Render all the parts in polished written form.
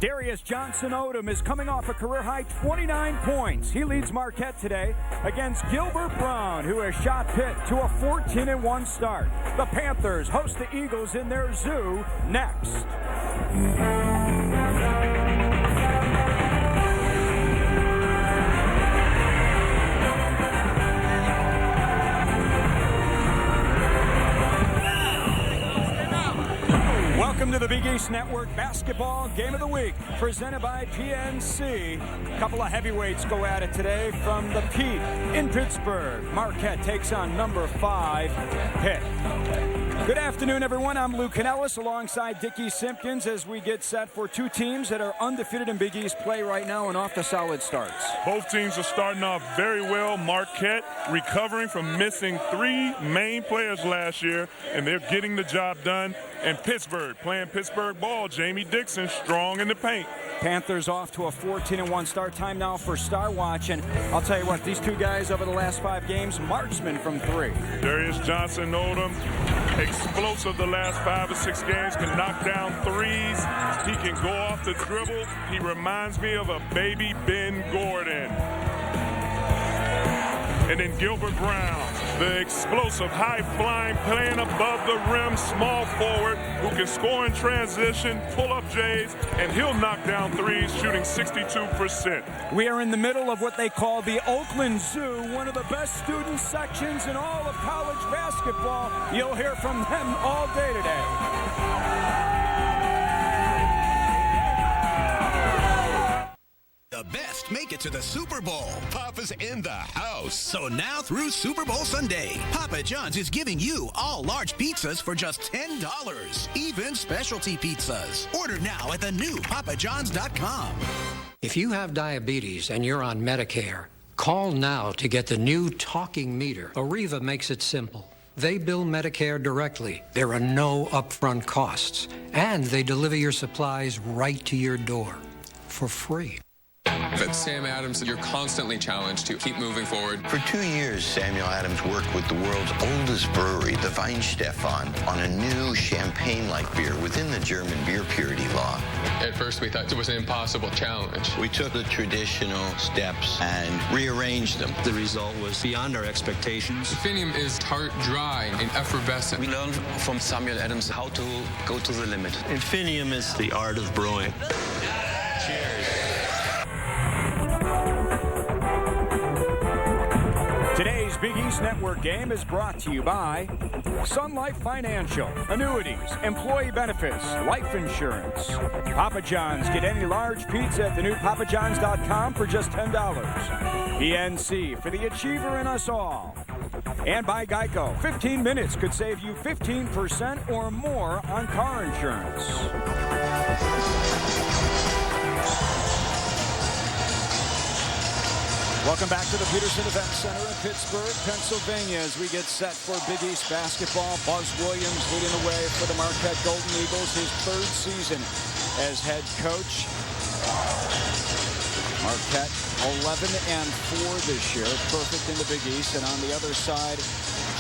Darius Johnson-Odom is coming off a career-high 29 points. He leads Marquette today against Gilbert Brown, who has shot Pitt to a 14-1 start. The Panthers host the Eagles in their zoo next. Welcome to the Big East Network Basketball Game of the Week, presented by PNC. A couple of heavyweights go at it today from the Pitt in Pittsburgh. Marquette takes on number 5, Pitt. Good afternoon, everyone. I'm Lou Canellis alongside Dickie Simpkins as we get set for two teams that are undefeated in Big East play right now and off to solid starts. Both teams are starting off very well. Marquette recovering from missing 3 main players last year, and they're getting the job done. And Pittsburgh playing Pittsburgh ball. Jamie Dixon strong in the paint. Panthers off to a 14-1 start. Time now for Star Watch. And I'll tell you what, these two guys over the last 5 games, marksmen from 3. Darius Johnson-Odom, explosive the last 5 or 6 games, can knock down threes. He can go off the dribble. He reminds me of a baby Ben Gordon. And then Gilbert Brown, the explosive, high-flying, playing above the rim, small forward who can score in transition, pull up J's, and he'll knock down threes, shooting 62%. We are in the middle of what they call the Oakland Zoo, one of the best student sections in all of college basketball. You'll hear from them all day today. The best make it to the Super Bowl. Papa's in the house. So now through Super Bowl Sunday, Papa John's is giving you all large pizzas for just $10. Even specialty pizzas. Order now at the new papajohns.com. If you have diabetes and you're on Medicare, call now to get the new talking meter. Arriva makes it simple. They bill Medicare directly. There are no upfront costs. And they deliver your supplies right to your door for free. At Sam Adams, you're constantly challenged to keep moving forward. For 2 years, Samuel Adams worked with the world's oldest brewery, the Weinstefan, on a new champagne-like beer within the German beer purity law. At first, we thought it was an impossible challenge. We took the traditional steps and rearranged them. The result was beyond our expectations. Infinium is tart, dry, and effervescent. We learned from Samuel Adams how to go to the limit. Infinium is the art of brewing. Cheers. Today's Big East Network game is brought to you by Sun Life Financial, annuities, employee benefits, life insurance. Papa John's, get any large pizza at the new papajohns.com for just $10. PNC, for the achiever in us all. And by Geico, 15 minutes could save you 15% or more on car insurance. Welcome back to the Peterson Event Center in Pittsburgh, Pennsylvania, as we get set for Big East basketball. Buzz Williams leading the way for the Marquette Golden Eagles, his 3rd season as head coach. Marquette 11-4 this year, perfect in the Big East. And on the other side,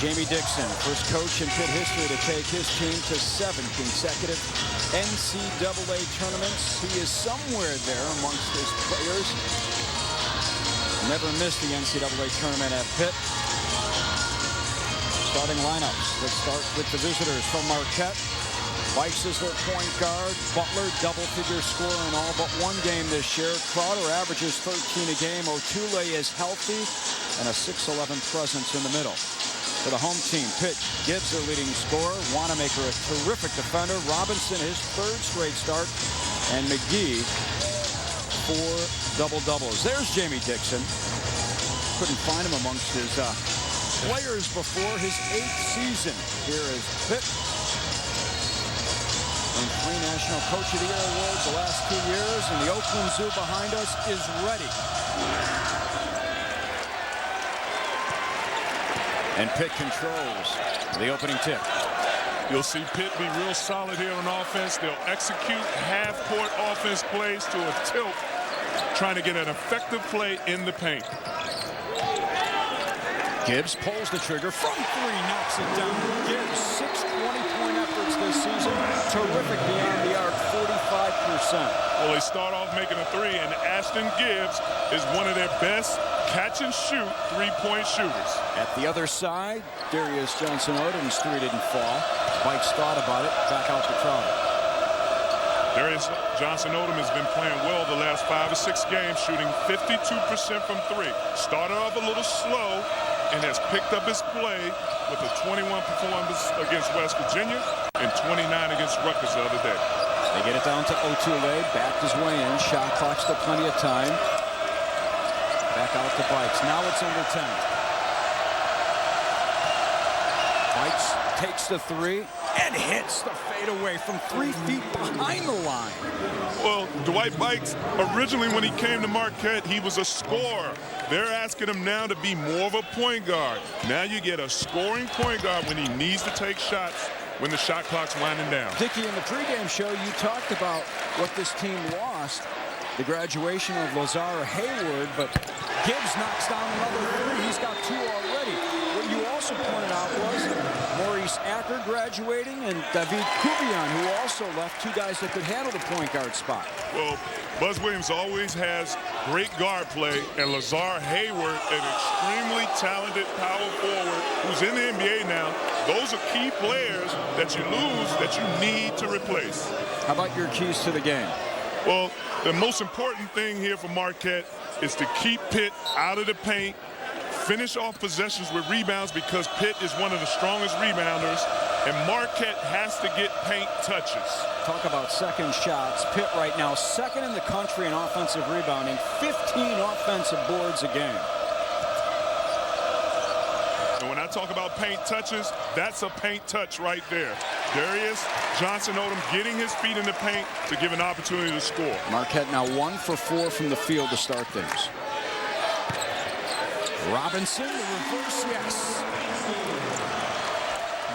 Jamie Dixon, first coach in Pitt history to take his team to 7 consecutive NCAA tournaments. He is somewhere there amongst his players. Never missed the NCAA tournament at Pitt. Starting lineups. Let's start with the visitors from Marquette. Weiss is their point guard. Butler, double-figure scorer in all but 1 game this year. Crowder averages 13 a game. Otule is healthy and a 6'11 presence in the middle. For the home team, Pitt, Gibbs their leading scorer. Wanamaker a terrific defender. Robinson his 3rd straight start. And McGee 4 double-doubles. There's Jamie Dixon. Couldn't find him amongst his players before his 8th season here as Pitt. And 3 National Coach of the Year awards the last 2 years, and the Oakland Zoo behind us is ready. And Pitt controls the opening tip. You'll see Pitt be real solid here on offense. They'll execute half-court offense plays to a tilt, trying to get an effective play in the paint. Gibbs pulls the trigger from 3, knocks it down. Gibbs, 6 20-point efforts this season, terrific beyond the arc, 45%. Well, they start off making a three, and Ashton Gibbs is one of their best catch-and-shoot three-point shooters. At the other side, Darius Johnson-Odom's three didn't fall. Bikes thought about it, back out to Crowder. Darius Johnson-Odom has been playing well the last 5 or 6 games, shooting 52% from three. Started off a little slow and has picked up his play with a 21 performance against West Virginia and 29 against Rutgers the other day. They get it down to Otule, backed his way in. Shot clock, still plenty of time. Back out to Bikes. Now it's under 10. Bikes takes the three and hits the fadeaway from 3 feet behind the line. Well, Dwight Bikes, originally when he came to Marquette, he was a scorer. They're asking him now to be more of a point guard. Now you get a scoring point guard when he needs to take shots when the shot clock's winding down. Dickie, in the pregame show, you talked about what this team lost, the graduation of Lazar Hayward, but Gibbs knocks down another three. He's got 2 already. What you also pointed out was Maurice Acker graduating and David Kubian, who also left, 2 guys that could handle the point guard spot. Well, Buzz Williams always has great guard play, and Lazar Hayward, an extremely talented power forward who's in the NBA now. Those are key players that you lose that you need to replace. How about your keys to the game? Well, the most important thing here for Marquette is to keep Pitt out of the paint, finish off possessions with rebounds because Pitt is one of the strongest rebounders, and Marquette has to get paint touches. Talk about second shots. Pitt right now second in the country in offensive rebounding, 15 offensive boards a game. And when I talk about paint touches, that's a paint touch right there. Darius Johnson-Odom getting his feet in the paint to give an opportunity to score. Marquette now 1 for 4 from the field to start things. Robinson, the reverse, yes.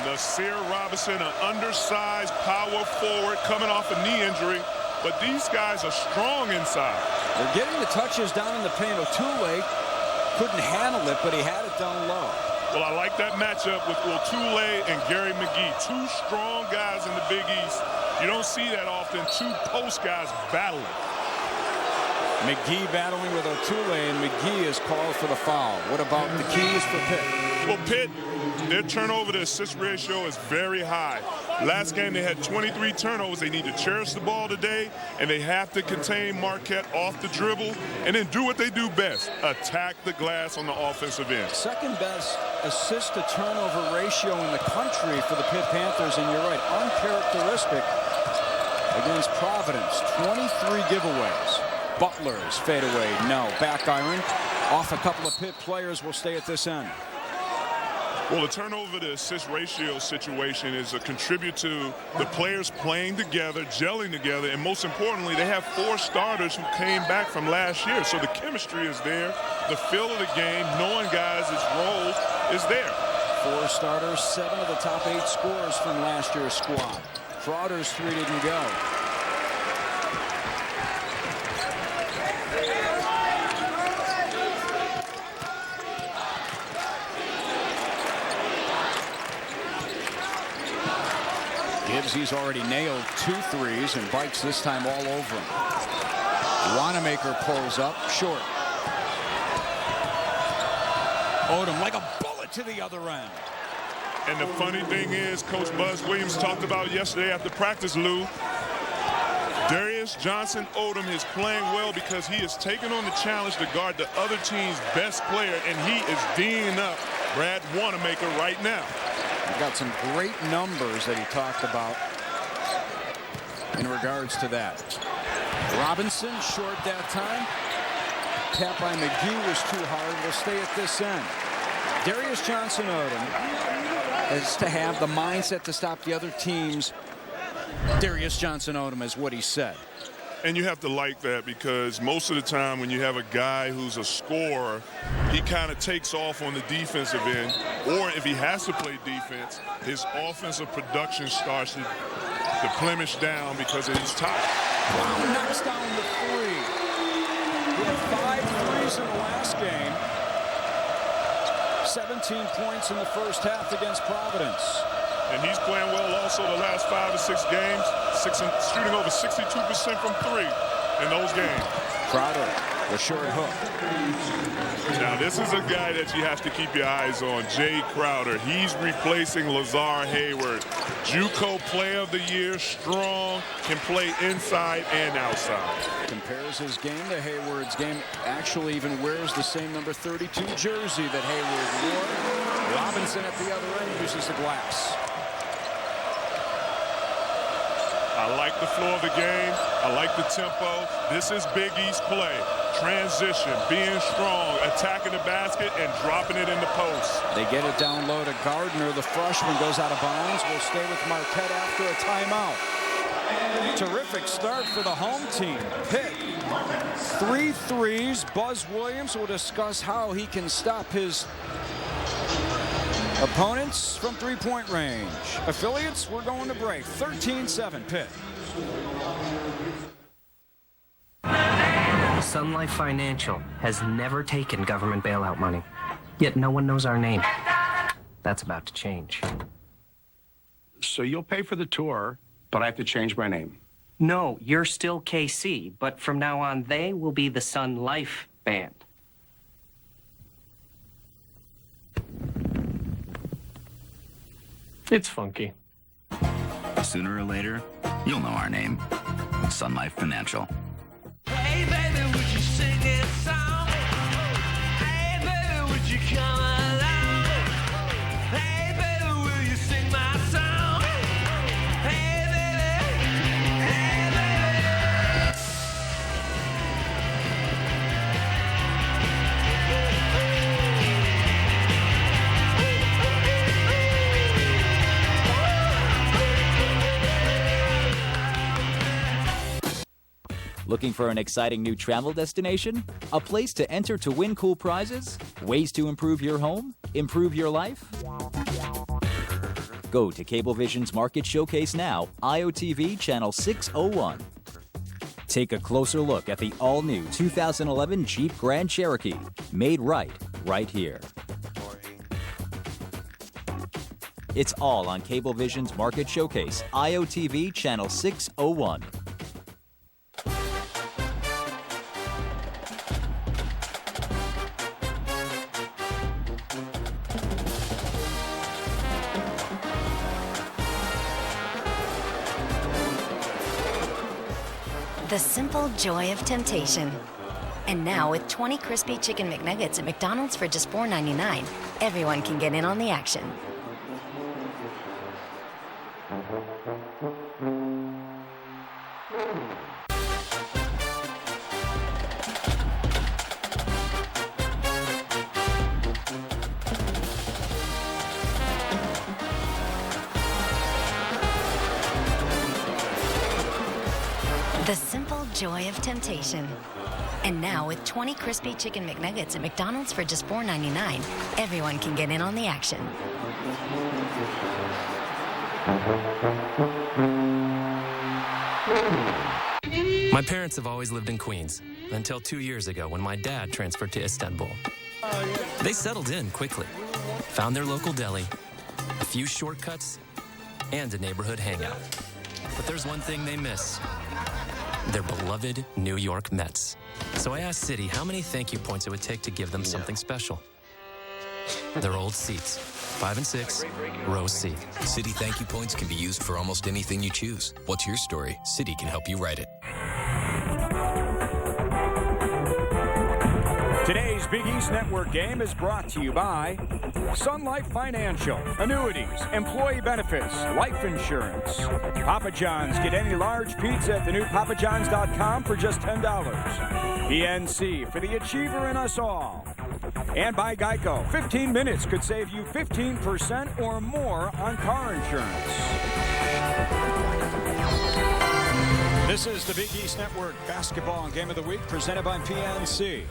Nasir Robinson, an undersized power forward coming off a knee injury, but these guys are strong inside. They're getting the touches down in the paint. Otule couldn't handle it, but he had it down low. Well, I like that matchup with Otule and Gary McGee. 2 strong guys in the Big East. You don't see that often, 2 post guys battling. McGee battling with Otule, and McGee is called for the foul. What about the keys for Pitt? Well, Pitt, their turnover to assist ratio is very high. Last game they had 23 turnovers. They need to cherish the ball today, and they have to contain Marquette off the dribble and then do what they do best, attack the glass on the offensive end. Second best assist to turnover ratio in the country for the Pitt Panthers, and you're right, uncharacteristic against Providence. 23 giveaways. Butler's fadeaway, no. Back iron off a couple of Pitt players will stay at this end. Well, the turnover to assist ratio situation is a contribute to the players playing together, gelling together, and most importantly, they have 4 starters who came back from last year. So the chemistry is there, the feel of the game, knowing guys' roles is there. 4 starters, 7 of the top 8 scorers from last year's squad. Crowder's 3 didn't go. Gibbs, he's already nailed 2 threes, and Bikes this time all over him. Wanamaker pulls up short. Odom like a bullet to the other end. And the funny thing is, Coach Buzz Williams talked about yesterday after practice, Lou, Darius Johnson-Odom is playing well because he is taking on the challenge to guard the other team's best player, and he is D'ing up Brad Wanamaker right now. He got some great numbers that he talked about in regards to that. Robinson short that time. Tap by McGee was too hard. Will stay at this end. Darius Johnson-Odom is to have the mindset to stop the other teams. Darius Johnson-Odom is what he said. And you have to like that because most of the time when you have a guy who's a scorer, he kind of takes off on the defensive end. Or if he has to play defense, his offensive production starts to plemish down because of his top. Brown knocks down the 3. He had 5 threes in the last game. 17 points in the first half against Providence. And he's playing well also the last 5 or 6 games, shooting over 62% from 3 in those games. Crowder, the short hook. Now, this is a guy that you have to keep your eyes on, Jay Crowder. He's replacing Lazar Hayward. JUCO Player of the Year, strong, can play inside and outside. Compares his game to Hayward's game. Actually even wears the same number 32 jersey that Hayward wore. Robinson at the other end uses the glass. I like the flow of the game. I like the tempo. This is Big East play. Transition, being strong, attacking the basket, and dropping it in the post. They get it down low to Gardner. The freshman goes out of bounds. Will stay with Marquette after a timeout. Terrific start for the home team. Pitt, 3 threes. Buzz Williams will discuss how he can stop his opponents from three-point range. Affiliates, we're going to break. 13-7 Pitt. Sun Life Financial has never taken government bailout money, yet no one knows our name. That's about to change. So you'll pay for the tour, but I have to change my name. No, you're still KC, but from now on, they will be the Sun Life Band. It's funky. Sooner or later, you'll know our name. Sun Life Financial. Hey baby, would you sing this song? Hey baby, would you come along? Hey baby, will you sing my song? Hey baby, hey baby. Looking for an exciting new travel destination? A place to enter to win cool prizes? Ways to improve your home? Improve your life? Go to Cablevision's Market Showcase now, IOTV Channel 601. Take a closer look at the all-new 2011 Jeep Grand Cherokee. Made right here. It's all on Cablevision's Market Showcase, IOTV Channel 601. The simple joy of temptation. And now with 20 crispy chicken McNuggets at McDonald's for just $4.99, everyone can get in on the action. The simple joy of temptation. And now with 20 crispy chicken McNuggets at McDonald's for just $4.99, everyone can get in on the action. My parents have always lived in Queens, until 2 years ago when my dad transferred to Istanbul. They settled in quickly, found their local deli, a few shortcuts, and a neighborhood hangout. But there's one thing they miss: their beloved New York Mets. So I asked Citi how many thank you points it would take to give them something special. Their old seats, 5 and 6, row C. Citi thank you points can be used for almost anything you choose. What's your story? Citi can help you write it. Today's Big East Network game is brought to you by Sun Life Financial, annuities, employee benefits, life insurance. Papa John's, get any large pizza at the new papajohns.com for just $10. PNC, for the achiever in us all. And by Geico, 15 minutes could save you 15% or more on car insurance. This is the Big East Network Basketball Game of the Week presented by PNC.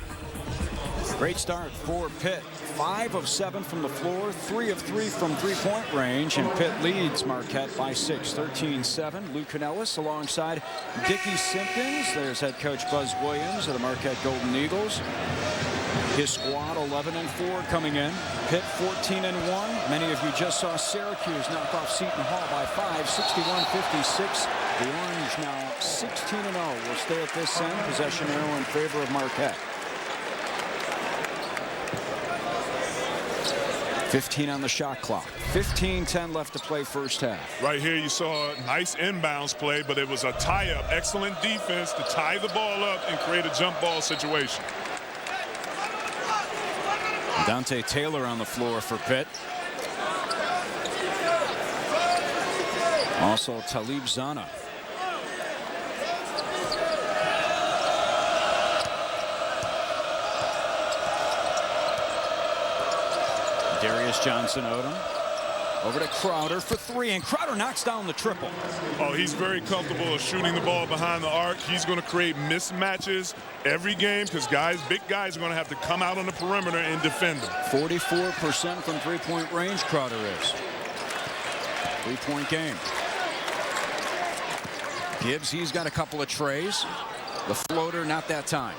Great start for Pitt. 5 of 7 from the floor, 3 of 3 from three-point range, and Pitt leads Marquette by 6, 13-7. Lou Canellis alongside Dickie Simpkins. There's head coach Buzz Williams of the Marquette Golden Eagles. His squad 11-4 coming in. Pitt 14-1. Many of you just saw Syracuse knock off Seton Hall by 5, 61-56. The Orange now 16-0. Will stay at this end. Possession arrow in favor of Marquette. 15 on the shot clock. 15-10 left to play first half. Right here you saw a nice inbounds play, but it was a tie-up. Excellent defense to tie the ball up and create a jump ball situation. Dante Taylor on the floor for Pitt. Also Talib Zana. Darius Johnson-Odom over to Crowder for 3, and Crowder knocks down the triple. Oh, he's very comfortable shooting the ball behind the arc. He's going to create mismatches every game because big guys are going to have to come out on the perimeter and defend him. 44% from three-point range, Crowder is. Three-point game. Gibbs, he's got a couple of trays. The floater, not that time.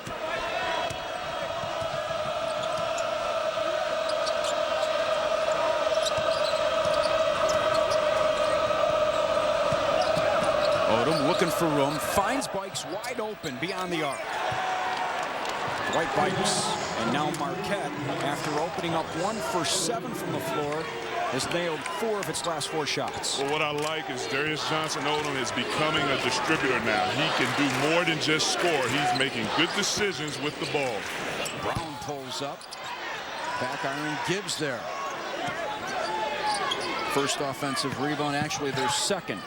Odom looking for room, finds Bikes wide open beyond the arc. Dwight Bikes, and now Marquette, after opening up 1 for 7 from the floor, has nailed 4 of its last 4 shots. Well, what I like is Darius Johnson-Odom is becoming a distributor now. He can do more than just score. He's making good decisions with the ball. Brown pulls up. Back iron Gibbs there. First offensive rebound, actually their second.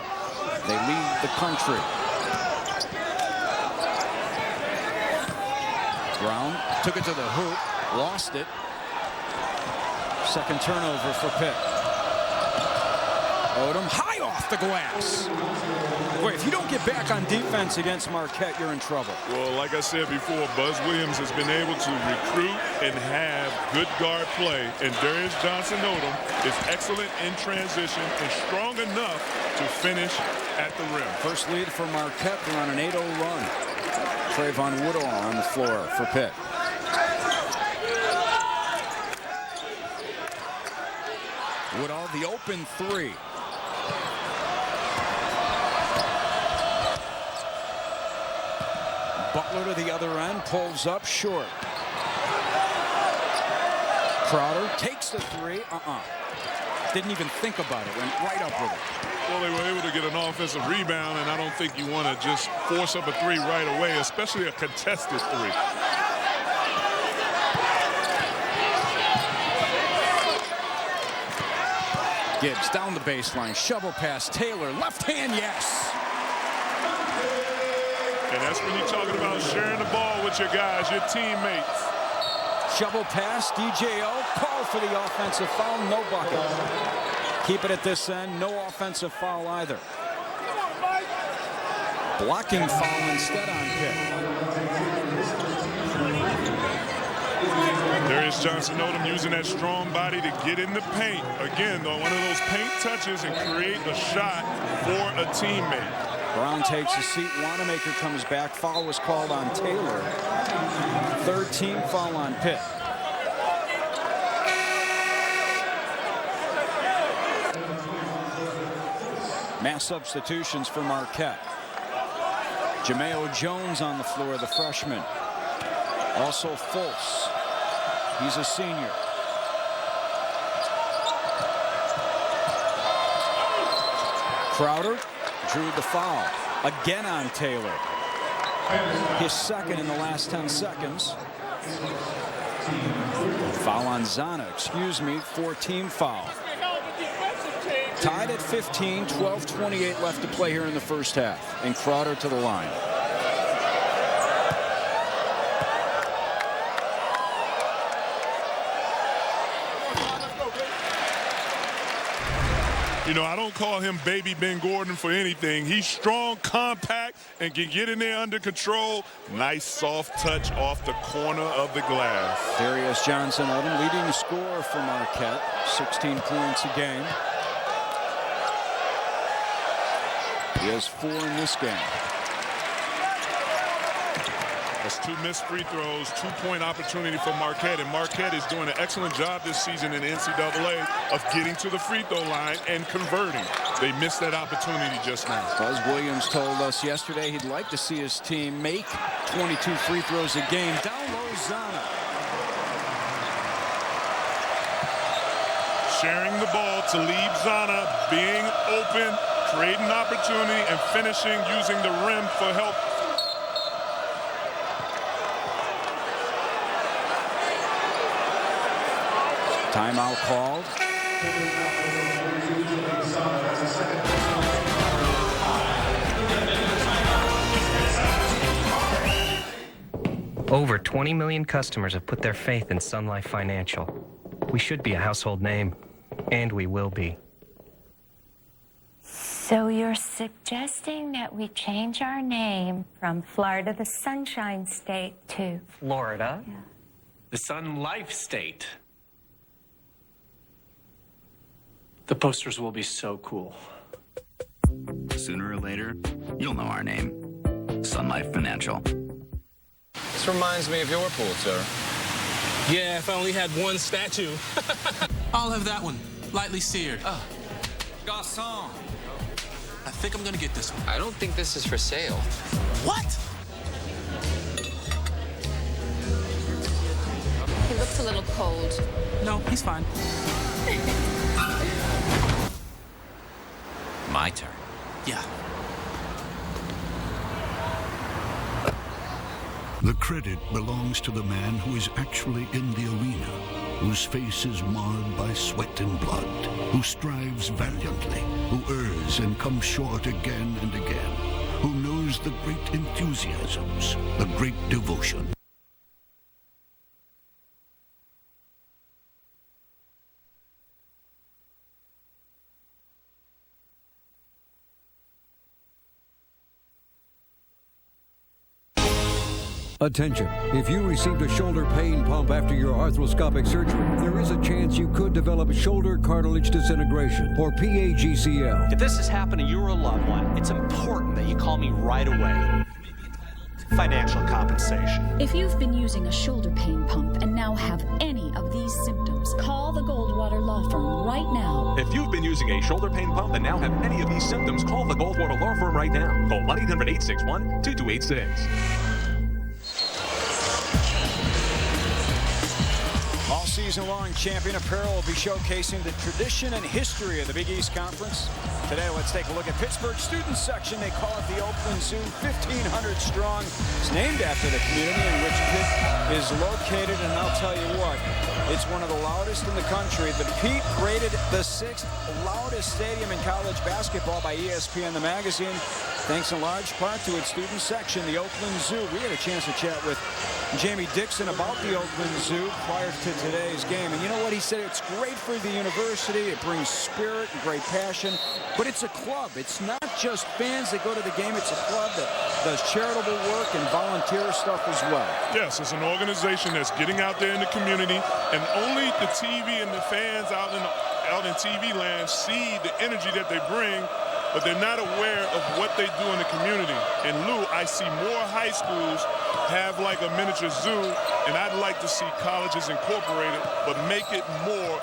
They lead the country. Brown took it to the hoop, lost it. Second turnover for Pitt. Odom high off the glass. Boy, if you don't get back on defense against Marquette, you're in trouble. Well, like I said before, Buzz Williams has been able to recruit and have good guard play, and Darius Johnson-Odom is excellent in transition and strong enough to finish at the rim. First lead for Marquette. They're on an 8-0 run. Trayvon Woodall on the floor for Pitt. Woodall, the open 3. Butler to the other end, pulls up short. Crowder takes the 3. Didn't even think about it, went right up with it. Well, they were able to get an offensive rebound, and I don't think you want to just force up a 3 right away, especially a contested 3. Gibbs down the baseline, shovel pass, Taylor, left hand, yes. And that's when you're talking about sharing the ball with your guys, your teammates. Shovel pass, DJO, call for the offensive foul, no bucket. Keep it at this end, no offensive foul either. Blocking foul instead on Pitt. Darius Johnson-Odom using that strong body to get in the paint. Again, though, one of those paint touches and create a shot for a teammate. Brown takes a seat. Wanamaker comes back. Foul was called on Taylor. Third team foul on Pitt. Mass substitutions for Marquette. Jameo Jones on the floor, the freshman. Also Fultz. He's a senior. Crowder drew the foul. Again on Taylor. His second in the last 10 seconds. Foul on Zana, excuse me, 4-team foul. Tied at 15, 12:28 left to play here in the first half. And Crowder to the line. You know, I don't call him Baby Ben Gordon for anything. He's strong, compact, and can get in there under control. Nice soft touch off the corner of the glass. Darius Johnson-Odom, leading scorer for Marquette, 16 points a game. He has 4 in this game. That's 2 missed free throws, 2-point opportunity for Marquette, and Marquette is doing an excellent job this season in the NCAA of getting to the free throw line and converting. They missed that opportunity just now. Buzz Williams told us yesterday he'd like to see his team make 22 free throws a game. Down low, Zana. Sharing the ball to leave Zana, being open, creating opportunity, and finishing using the rim for help. Timeout called. Over 20 million customers have put their faith in Sun Life Financial. We should be a household name, and we will be. So you're suggesting that we change our name from Florida, the Sunshine State, to Florida, the Sun Life State. The posters will be so cool. Sooner or later, you'll know our name. Sun Life Financial. This reminds me of your pool, sir. Yeah, if I only had one statue. I'll have that one, lightly seared. Garçon. I think I'm gonna get this one. I don't think this is for sale. What? He looks a little cold. No, he's fine. My turn. Yeah. The credit belongs to the man who is actually in the arena, whose face is marred by sweat and blood, who strives valiantly, who errs and comes short again and again, who knows the great enthusiasms, the great devotion. Attention, if you received a shoulder pain pump after your arthroscopic surgery, there is a chance you could develop shoulder cartilage disintegration, or PAGCL. If this is happening to you or a loved one, it's important that you call me right away. Financial compensation. If you've been using a shoulder pain pump and now have any of these symptoms, call the Goldwater Law Firm right now. If you've been using a shoulder pain pump and now have any of these symptoms, call the Goldwater Law Firm right now. Call 1-800-861-2286. All season long, Champion Apparel will be showcasing the tradition and history of the Big East Conference. Today, let's take a look at Pittsburgh's student section. They call it the Oakland Zoo, 1,500 strong. It's named after the community in which Pitt is located, and I'll tell you what, it's one of the loudest in the country. The Pete rated the 6th loudest stadium in college basketball by ESPN, the magazine, thanks in large part to its student section, the Oakland Zoo. We had a chance to chat with Jamie Dixon about the Oakland Zoo prior to today's game. And you know what? He said it's great for the university. It brings spirit and great passion. But it's a club. It's not just fans that go to the game. It's a club that does charitable work and volunteer stuff as well. Yes, it's an organization that's getting out there in the community, and only the TV and the fans out in TV land see the energy that they bring, but they're not aware of what they do in the community. And Lou, I see more high schools have like a miniature zoo, and I'd like to see colleges incorporate it, but make it more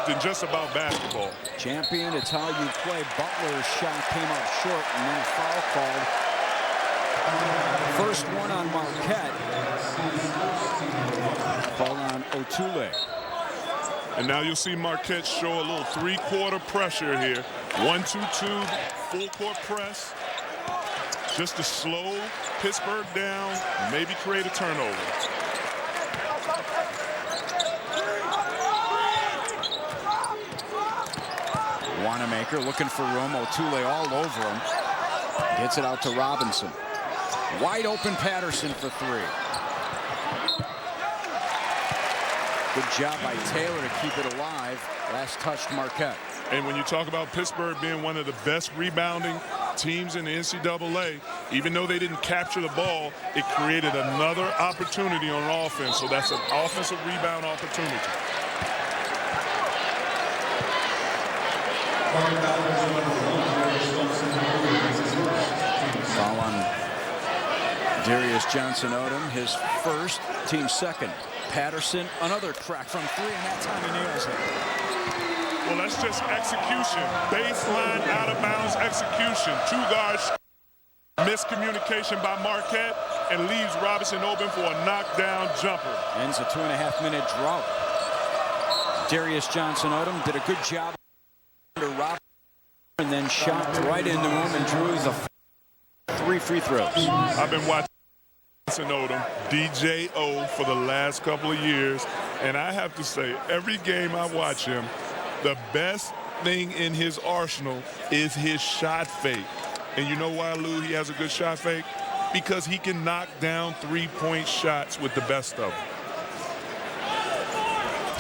than just about basketball. Champion, it's how you play. Butler's shot came up short, and then a foul called. First one on Marquette. Called on Otule. And now you'll see Marquette show a little three-quarter pressure here. 1-2-2, full-court press. Just to slow Pittsburgh down, maybe create a turnover. Wanamaker looking for room. Otule all over him. Gets it out to Robinson. Wide open Patterson for three. Good job by Taylor to keep it alive. Last touched Marquette. And when you talk about Pittsburgh being one of the best rebounding teams in the NCAA, even though they didn't capture the ball, it created another opportunity on offense. So that's an offensive rebound opportunity. Foul on Darius Johnson-Odom, his first, team second. Patterson, another crack from three, and that time he nails it. Well, that's just execution. Baseline, out-of-bounds execution. Two guards, miscommunication by Marquette, and leaves Robinson open for a knockdown jumper. Ends a 2.5-minute drought. Darius Johnson-Odom did a good job under Robinson, and then shot right into him and drew the 3 free throws. I've been watching Johnson-Odom, DJO, for the last couple of years, and I have to say, every game I watch him, the best thing in his arsenal is his shot fake. And you know why, Lou, he has a good shot fake? Because he can knock down three-point shots with the best of them.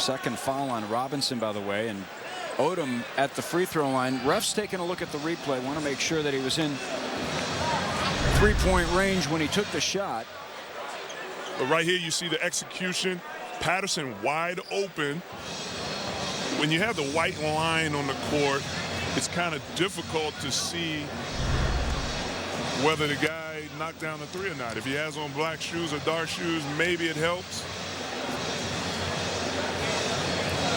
Second foul on Robinson, by the way, and Odom at the free throw line. Ref's taking a look at the replay. Want to make sure that he was in three-point range when he took the shot. But right here you see the execution. Patterson wide open. When you have the white line on the court, it's kind of difficult to see whether the guy knocked down the three or not. If he has on black shoes or dark shoes, maybe it helps.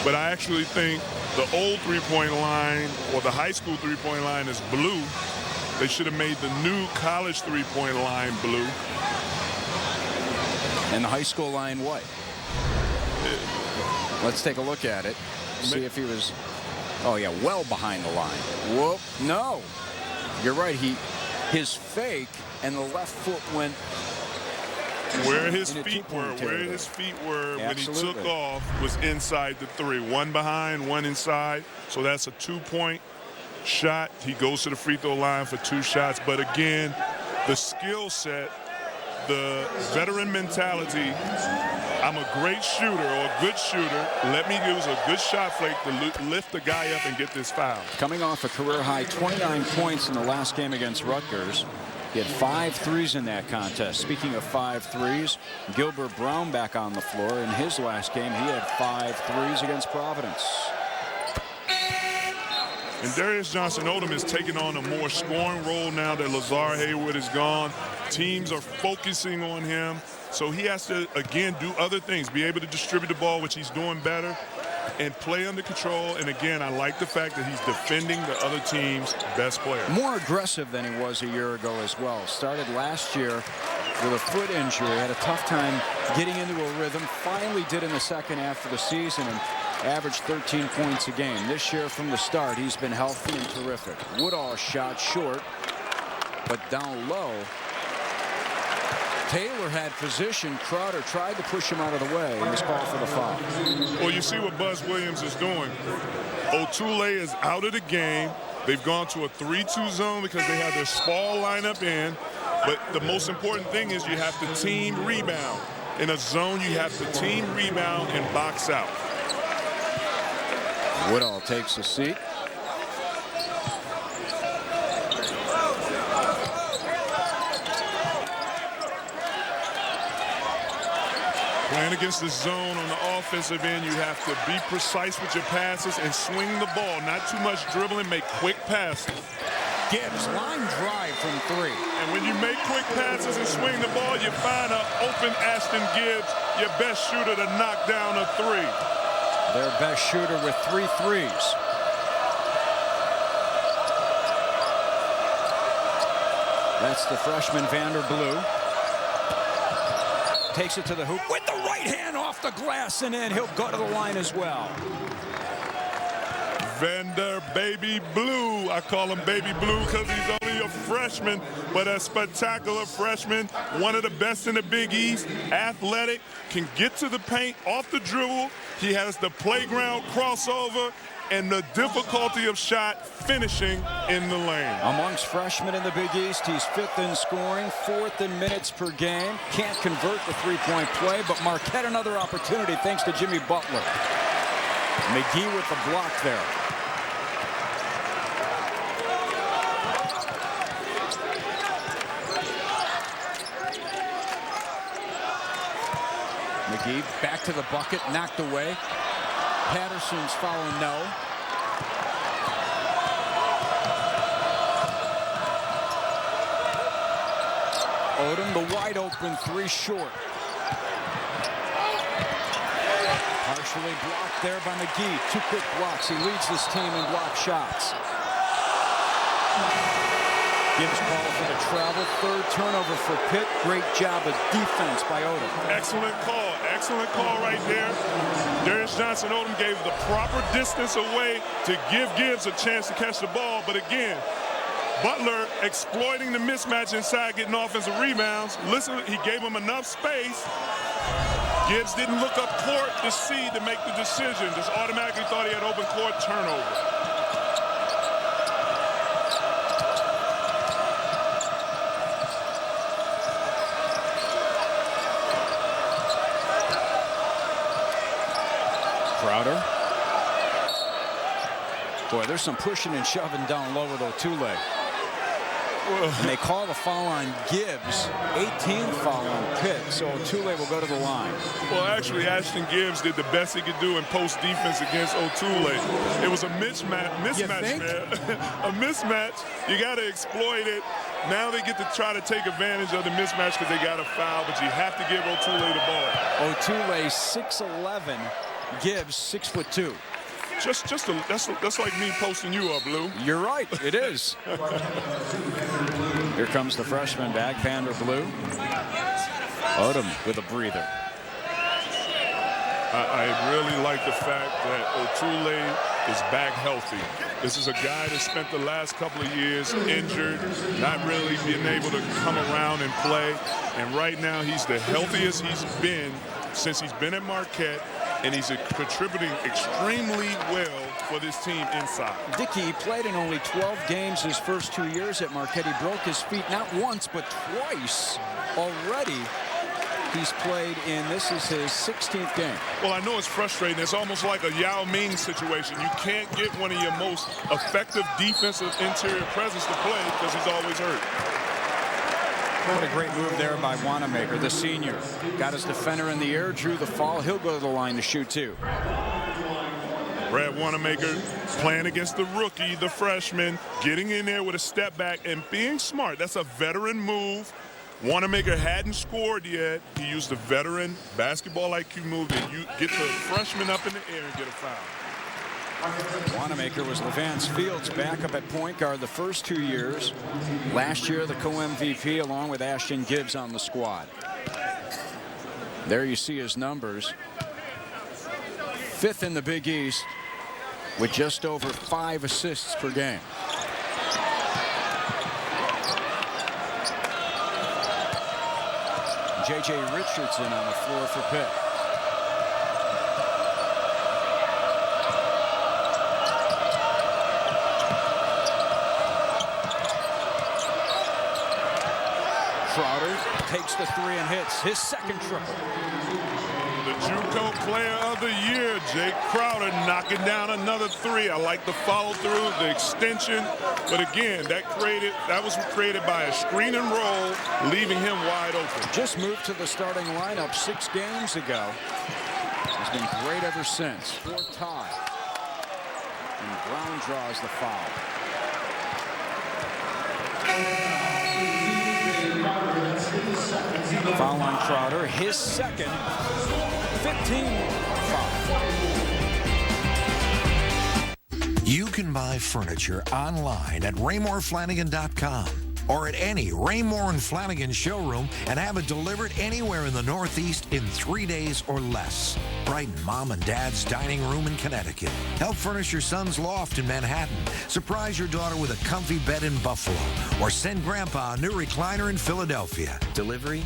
But I actually think the old three-point line, or the high school three-point line, is blue. They should have made the new college three-point line blue. And the high school line white. Let's take a look at it. See if he was, oh yeah, well behind the line. Whoop, no. You're right, his fake and the left foot went where his feet were, when he took off was inside the three. One behind, one inside. So that's a 2-point shot. He goes to the free throw line for 2 shots. But again, the skill set, the veteran mentality, I'm a great shooter or a good shooter. Let me use a good shot fake to lift the guy up and get this foul. Coming off a career-high 29 points in the last game against Rutgers. He had 5 threes in that contest. Speaking of 5 threes, Gilbert Brown back on the floor. In his last game, he had 5 threes against Providence. And Darius Johnson-Odom is taking on a more scoring role now that Lazar Hayward is gone. Teams are focusing on him. So he has to, again, do other things, be able to distribute the ball, which he's doing better, and play under control. And again, I like the fact that he's defending the other team's best player. More aggressive than he was a year ago as well. Started last year with a foot injury, had a tough time getting into a rhythm. Finally did in the second half of the season and averaged 13 points a game. This year from the start, he's been healthy and terrific. Woodall shot short, but down low. Taylor had position. Crowder tried to push him out of the way. He was called for the foul. Well, you see what Buzz Williams is doing. Otule is out of the game. They've gone to a 3-2 zone because they have their small lineup in. But the most important thing is you have to team rebound. In a zone, you have to team rebound and box out. Woodall takes a seat. Playing against the zone on the offensive end, you have to be precise with your passes and swing the ball. Not too much dribbling, make quick passes. Gibbs, line drive from 3. And when you make quick passes and swing the ball, you find an open Ashton Gibbs, your best shooter, to knock down a 3. Their best shooter with 3 threes. That's the freshman Vanderblue. Takes it to the hoop with the right hand off the glass, and then he'll go to the line as well. Vander Baby Blue. I call him Baby Blue because he's only a freshman, but a spectacular freshman. One of the best in the Big East. Athletic, can get to the paint off the dribble. He has the playground crossover and the difficulty of shot finishing in the lane. Amongst freshmen in the Big East, he's 5th in scoring, 4th in minutes per game. Can't convert the 3-point play, but Marquette another opportunity thanks to Jimmy Butler. McGee with the block there. McGee back to the bucket, knocked away. Patterson's foul, no. Odom, the wide open three short. Partially blocked there by McGee. 2 quick blocks. He leads this team in block shots. Gibbs call for the travel. 3rd turnover for Pitt. Great job of defense by Odom. Excellent call. Excellent call right there. Darius Johnson Odom gave the proper distance away to give Gibbs a chance to catch the ball. But again, Butler exploiting the mismatch inside, getting offensive rebounds. Listen, he gave him enough space. Gibbs didn't look up court to see to make the decision. Just automatically thought he had open court. Turnover. Crowder. Boy, there's some pushing and shoving down low with Otule. And they call the foul on Gibbs. 18th foul on Pitt, so Otule will go to the line. Well, actually, Ashton Gibbs did the best he could do in post defense against Otule. It was a mismatch man. A mismatch. You got to exploit it. Now they get to try to take advantage of the mismatch because they got a foul, but you have to give Otule the ball. Otule 6'11", Gibbs 6'2". That's like me posting you up, Lou. You're right. It is. Here comes the freshman back, Panda Blue. Odom with a breather. I really like the fact that Otule is back healthy. This is a guy that spent the last couple of years injured, not really being able to come around and play. And right now, he's the healthiest he's been since he's been at Marquette. And he's contributing extremely well for this team inside. Dickey played in only 12 games his first 2 years at Marquette. He broke his feet not once, but twice already. He's played in, this is his 16th game. Well, I know it's frustrating. It's almost like a Yao Ming situation. You can't get one of your most effective defensive interior presence to play because he's always hurt. What a great move there by Wanamaker, the senior. Got his defender in the air, drew the foul. He'll go to the line to shoot too. Brad Wanamaker playing against the rookie, the freshman, getting in there with a step back and being smart. That's a veteran move. Wanamaker hadn't scored yet. He used the veteran basketball IQ move to get the freshman up in the air and get a foul. Wanamaker was Levance Fields' backup at point guard the first 2 years. Last year, the co-MVP along with Ashton Gibbs on the squad. There you see his numbers. 5th in the Big East with just over 5 assists per game. J.J. Richardson on the floor for Pitt. Crowder takes the 3 and hits his second triple. The JUCO Player of the Year, Jake Crowder, knocking down another 3. I like the follow through, the extension, but again, that was created by a screen and roll, leaving him wide open. Just moved to the starting lineup 6 games ago. He's been great ever since. 4th tie. And Brown draws the foul. Foul on Crowder, his second, 15 foul. You can buy furniture online at RaymoreFlanagan.com or at any Raymore and Flanagan showroom and have it delivered anywhere in the Northeast in 3 days or less. Brighten Mom and Dad's dining room in Connecticut. Help furnish your son's loft in Manhattan. Surprise your daughter with a comfy bed in Buffalo. Or send Grandpa a new recliner in Philadelphia. Delivery,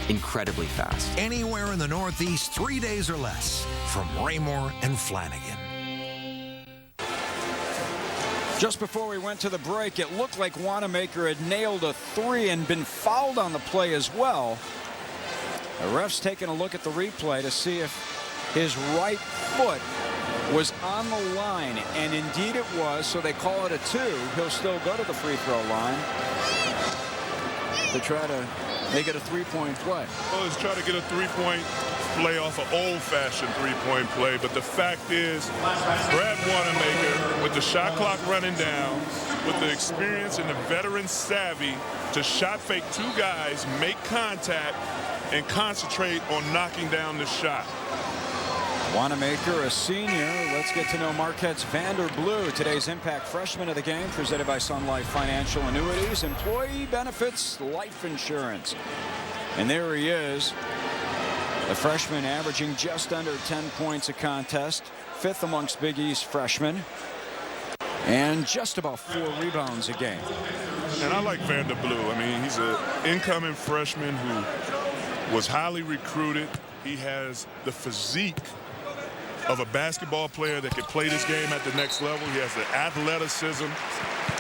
incredibly fast. Anywhere in the Northeast, 3 days or less. From Raymore and Flanagan. Just before we went to the break, it looked like Wanamaker had nailed a 3 and been fouled on the play as well. The ref's taking a look at the replay to see if his right foot was on the line, and indeed it was, so they call it a 2. He'll still go to the free throw line to try to make it a 3-point play. Well, let's try to get a 3-point play off an old-fashioned three-point play, but the fact is, Brad Wanamaker, with the shot clock running down, with the experience and the veteran savvy to shot fake two guys, make contact, and concentrate on knocking down the shot. Wanamaker, a senior. Let's get to know Marquette's Vander Blue, today's Impact Freshman of the Game, presented by Sun Life Financial Annuities, Employee Benefits, Life Insurance. And there he is, the freshman averaging just under 10 points a contest, fifth amongst Big East freshmen, and just about 4 rebounds a game. And I like Vander Blue. I mean, he's an incoming freshman who was highly recruited. He has the physique of a basketball player that could play this game at the next level. He has the athleticism.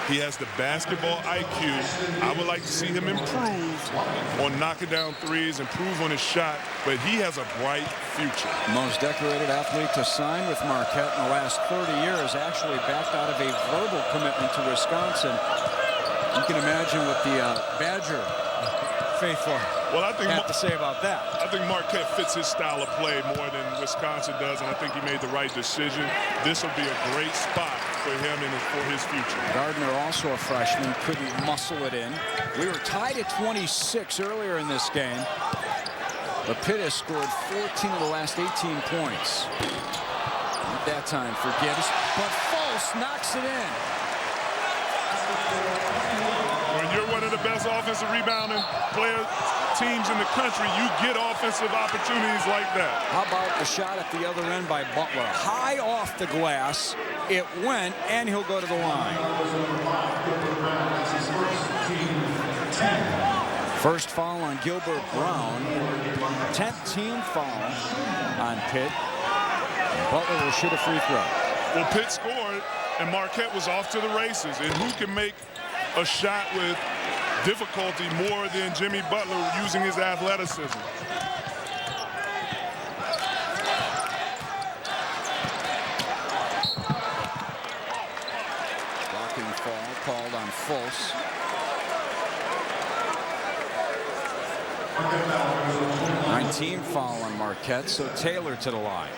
He has the basketball IQ. I would like to see him improve on knocking down threes, improve on his shot, but he has a bright future. Most decorated athlete to sign with Marquette in the last 30 years, actually backed out of a verbal commitment to Wisconsin. You can imagine what the Badger faithful have to say about that. I think Marquette fits his style of play more than Wisconsin does, and I think he made the right decision. This will be a great spot for him and for his future. Gardner, also a freshman, couldn't muscle it in. We were tied at 26 earlier in this game, but Pitt has scored 14 of the last 18 points. Not that time for Gibbs, but Fultz knocks it in. When you're one of the best offensive rebounding teams in the country, you get offensive opportunities like that. How about the shot at the other end by Butler? High off the glass. It went, and he'll go to the line. First foul on Gilbert Brown. 10th team foul on Pitt. Butler will shoot a free throw. Well, Pitt scored, and Marquette was off to the races. And who can make a shot with difficulty more than Jimmy Butler using his athleticism? Blocking foul called on Fultz. 19 foul on Marquette, so Taylor to the line.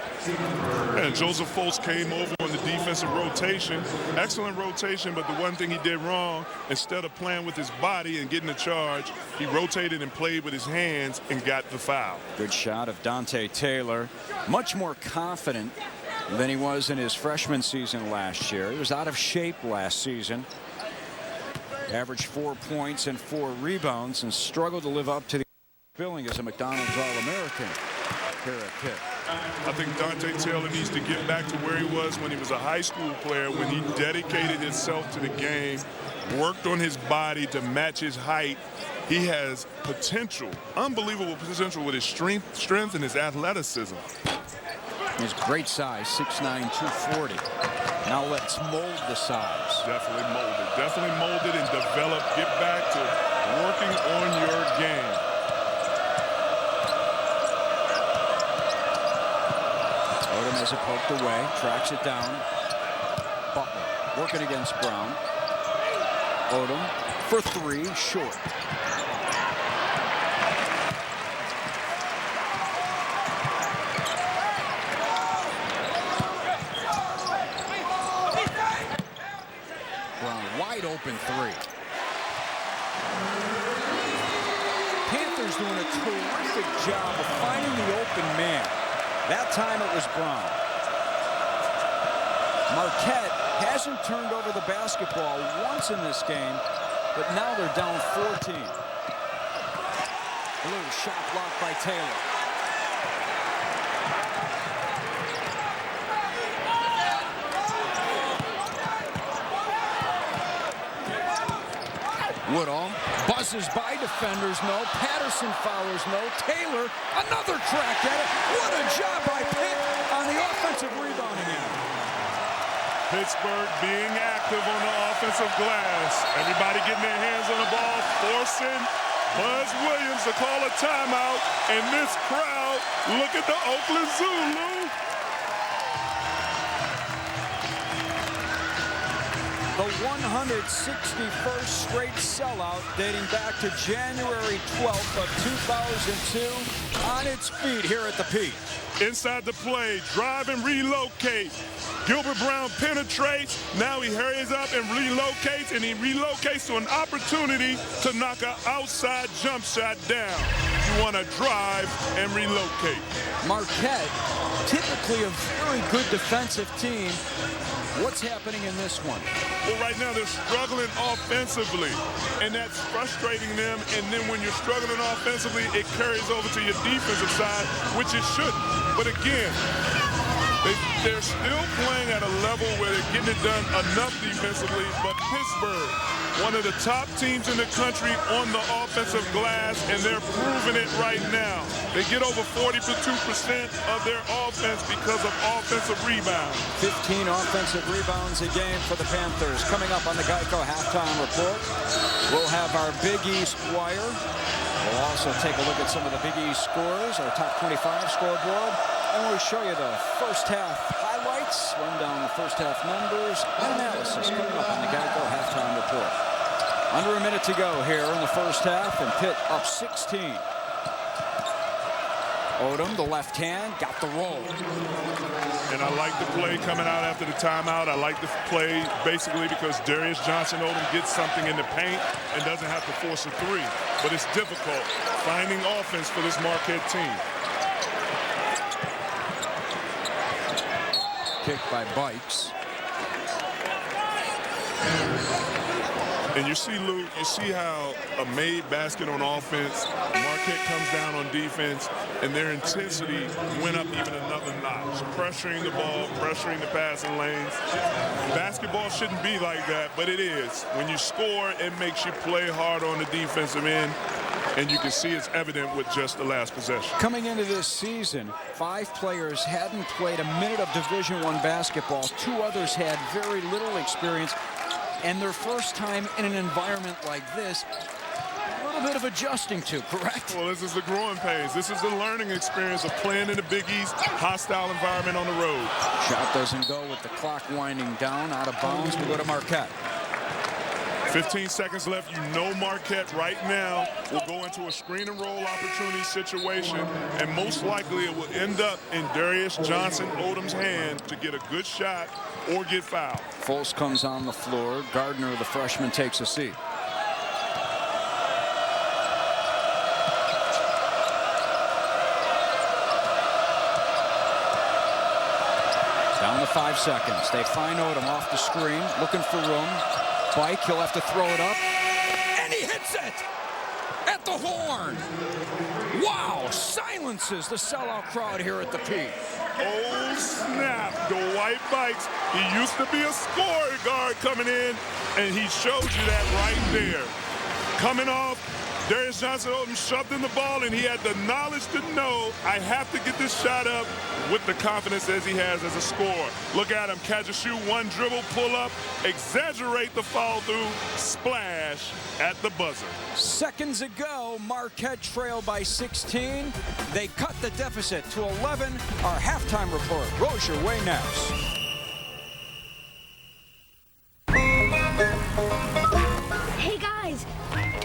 And Joseph Fultz came over on the defensive rotation. Excellent rotation, but the one thing he did wrong, instead of playing with his body and getting the charge, he rotated and played with his hands and got the foul. Good shot of Dante Taylor. Much more confident than he was in his freshman season last year. He was out of shape last season. Averaged 4 points and 4 rebounds and struggled to live up to the billing as a McDonald's All-American here at Pitt. I think Dante Taylor needs to get back to where he was when he was a high school player, when he dedicated himself to the game, worked on his body to match his height. He has potential, unbelievable potential with his strength and his athleticism. His great size, 6'9", 240. Now let's mold the size. Definitely molded and develop. Get back to working on your game. Odom has it poked away, tracks it down. Butler working against Brown. Odom for 3, short. Brown wide open 3. Panthers doing a terrific job of finding the open man. That time it was Brown. Marquette hasn't turned over the basketball once in this game, but now they're down 14. A little shot blocked by Taylor. Woodall buzzes by defenders, no. Patterson follows, no. Taylor, another crack at it. What a job by Pitt on the offensive rebounding end. Pittsburgh being active on the offensive glass. Everybody getting their hands on the ball, forcing Buzz Williams to call a timeout. And this crowd, look at the Oakland Zulu. The 161st straight sellout dating back to January 12th of 2002 on its feet here at the Pitt. Inside the play, drive and relocate. Gilbert Brown penetrates. Now he hurries up and relocates, and he relocates to an opportunity to knock an outside jump shot down. You want to drive and relocate. Marquette, typically a very good defensive team. What's happening in this one? Well, right now they're struggling offensively, and that's frustrating them. And then when you're struggling offensively, it carries over to your defensive side, which it shouldn't. But again, they're still playing at a level where they're getting it done enough defensively. But Pittsburgh, one of the top teams in the country on the offensive glass, and they're proving it right now. They get over 42% of their offense because of offensive rebounds. 15 offensive rebounds a game for the Panthers. Coming up on the Geico halftime report, we'll have our Big East wire. We'll also take a look at some of the Big East scores, our top 25 scoreboard. And we'll show you the first half highlights, run down the first half numbers, and analysis coming up on the Geico halftime report. Under a minute to go here in the first half, and Pitt up 16. Odom, the left hand, got the roll. And I like the play coming out after the timeout. I like the play basically because Darius Johnson Odom gets something in the paint and doesn't have to force a three. But it's difficult finding offense for this Marquette team. Kick by Bikes. And you see, Luke, you see how a made basket on offense, Marquette comes down on defense, and their intensity went up even another notch. Pressuring the ball, pressuring the passing lanes. Basketball shouldn't be like that, but it is. When you score, it makes you play hard on the defensive end, and you can see it's evident with just the last possession. Coming into this season, 5 players hadn't played a minute of Division I basketball. 2 others had very little experience. And their first time in an environment like this, a little bit of adjusting to, correct? Well, this is the growing pains. This is the learning experience of playing in the Big East, hostile environment on the road. Shot doesn't go with the clock winding down, out of bounds. We go to Marquette. 15 seconds left. You know Marquette right now will go into a screen and roll opportunity situation, and most likely it will end up in Darius Johnson Odom's hand to get a good shot or get fouled. Fultz comes on the floor. Gardner, the freshman, takes a seat. Down to 5 seconds. They find Odom off the screen, looking for room. Bike, he'll have to throw it up. And he hits it! At the horn! Wow! Silences the sellout crowd here at the Pitt. Oh, snap. Dwight Bikes. He used to be a scoring guard coming in, and he showed you that right there. Coming off, Darius Johnson Odom shoved in the ball, and he had the knowledge to know, I have to get this shot up with the confidence as he has as a scorer. Look at him, catch a shoot, one dribble, pull up, exaggerate the follow through, splash at the buzzer. Seconds ago, Marquette trailed by 16. They cut the deficit to 11. Our halftime report, Rozier Waynaps. Hey guys,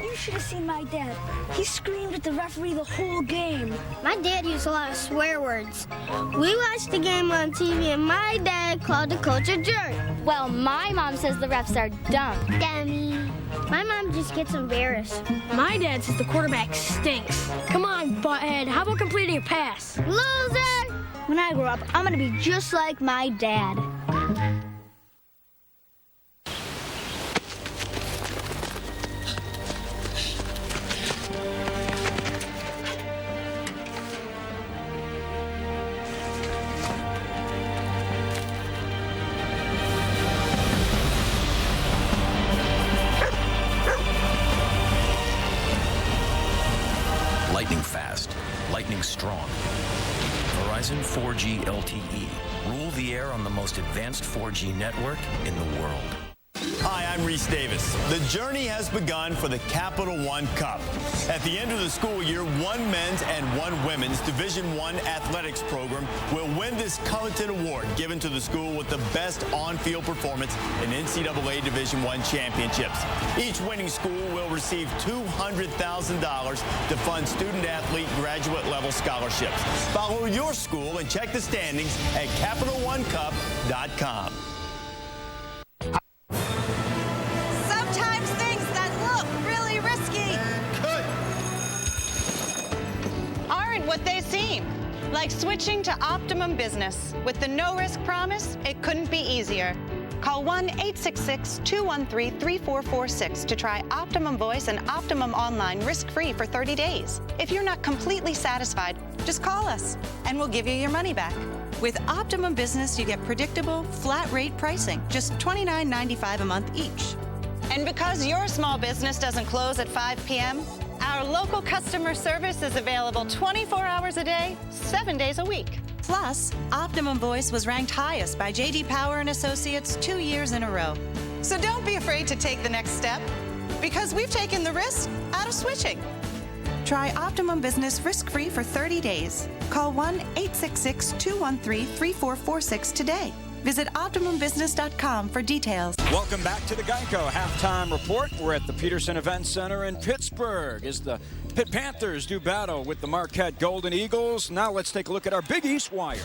you should have seen my dad. He screamed at the referee the whole game. My dad used a lot of swear words. We watched the game on TV and my dad called the coach a jerk. Well, my mom says the refs are dumb. Dummy. My mom just gets embarrassed. My dad says the quarterback stinks. Come on, butthead. How about completing a pass? Loser! When I grow up, I'm gonna be just like my dad. Lightning fast, lightning strong. Verizon 4G LTE. Rule the air on the most advanced 4G network in the world. Hi, I'm Reese Davis. The journey has begun for the Capital One Cup. At the end of the school year, one men's and one women's Division I athletics program will win this coveted award given to the school with the best on-field performance in NCAA Division I championships. Each winning school will receive $200,000 to fund student-athlete graduate-level scholarships. Follow your school and check the standings at CapitalOneCup.com. Sometimes things that look really risky aren't what they seem. Like switching to Optimum Business. With the no-risk promise, it couldn't be easier. Call 1-866-213-3446 to try Optimum Voice and Optimum Online risk-free for 30 days. If you're not completely satisfied, just call us, and we'll give you your money back. With Optimum Business, you get predictable, flat-rate pricing, just $29.95 a month each. And because your small business doesn't close at 5 p.m., our local customer service is available 24 hours a day, 7 days a week. Plus, Optimum Voice was ranked highest by J.D. Power and Associates 2 years in a row. So don't be afraid to take the next step, because we've taken the risk out of switching. Try Optimum Business risk-free for 30 days. Call 1-866-213-3446 today. Visit OptimumBusiness.com for details. Welcome back to the Geico Halftime Report. We're at the Peterson Event Center in Pittsburgh as the Pitt Panthers do battle with the Marquette Golden Eagles. Now let's take a look at our Big East Wire.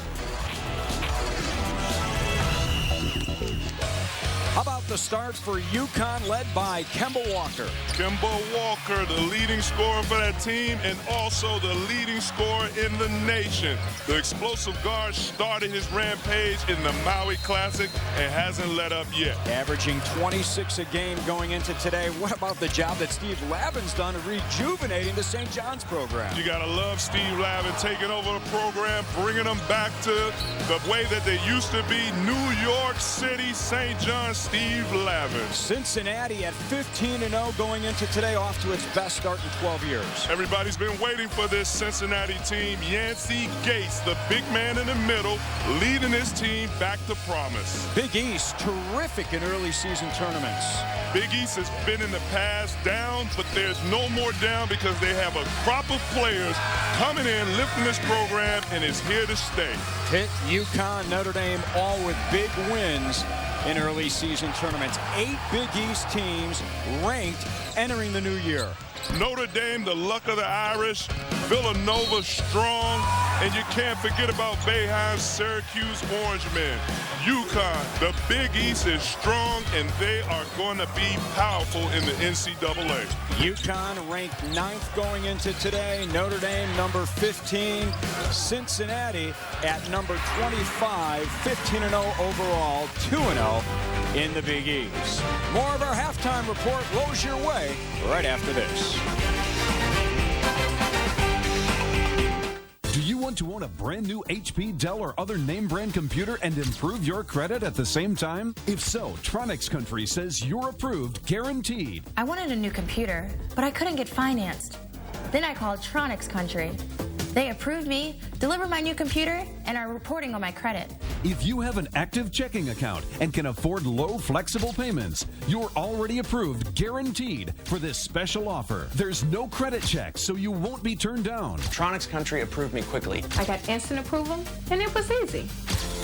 How about the start for UConn, led by Kemba Walker? Kemba Walker, the leading scorer for that team and also the leading scorer in the nation. The explosive guard started his rampage in the Maui Classic and hasn't let up yet. Averaging 26 a game going into today. What about the job that Steve Lavin's done of rejuvenating the St. John's program? You got to love Steve Lavin taking over the program, bringing them back to the way that they used to be. New York City, St. John's, Steve Lavin. Cincinnati at 15-0 going into today, off to its best start in 12 years. Everybody's been waiting for this Cincinnati team. Yancey Gates, the big man in the middle, leading his team back to promise. Big East, terrific in early season tournaments. Big East has been in the past down, but there's no more down because they have a crop of players coming in, lifting this program, and it's here to stay. Pitt, UConn, Notre Dame, all with big wins in early season tournaments. 8 Big East teams ranked entering the new year. Notre Dame, the luck of the Irish. Villanova, strong. And you can't forget about Boeheim, Syracuse, Orangemen. UConn, the Big East is strong, and they are going to be powerful in the NCAA. UConn ranked 9th going into today. Notre Dame, number 15. Cincinnati at number 25. 15-0 overall, 2-0 in the Big East. More of our halftime report rolls your way right after this. Do you want to own a brand new HP, Dell, or other name brand computer and improve your credit at the same time? If so, Tronics Country says you're approved, guaranteed. I wanted a new computer, but I couldn't get financed. Then I called Tronics Country. They approved me, delivered my new computer, and are reporting on my credit. If you have an active checking account and can afford low, flexible payments, you're already approved, guaranteed, for this special offer. There's no credit check, so you won't be turned down. Tronics Country approved me quickly. I got instant approval, and it was easy.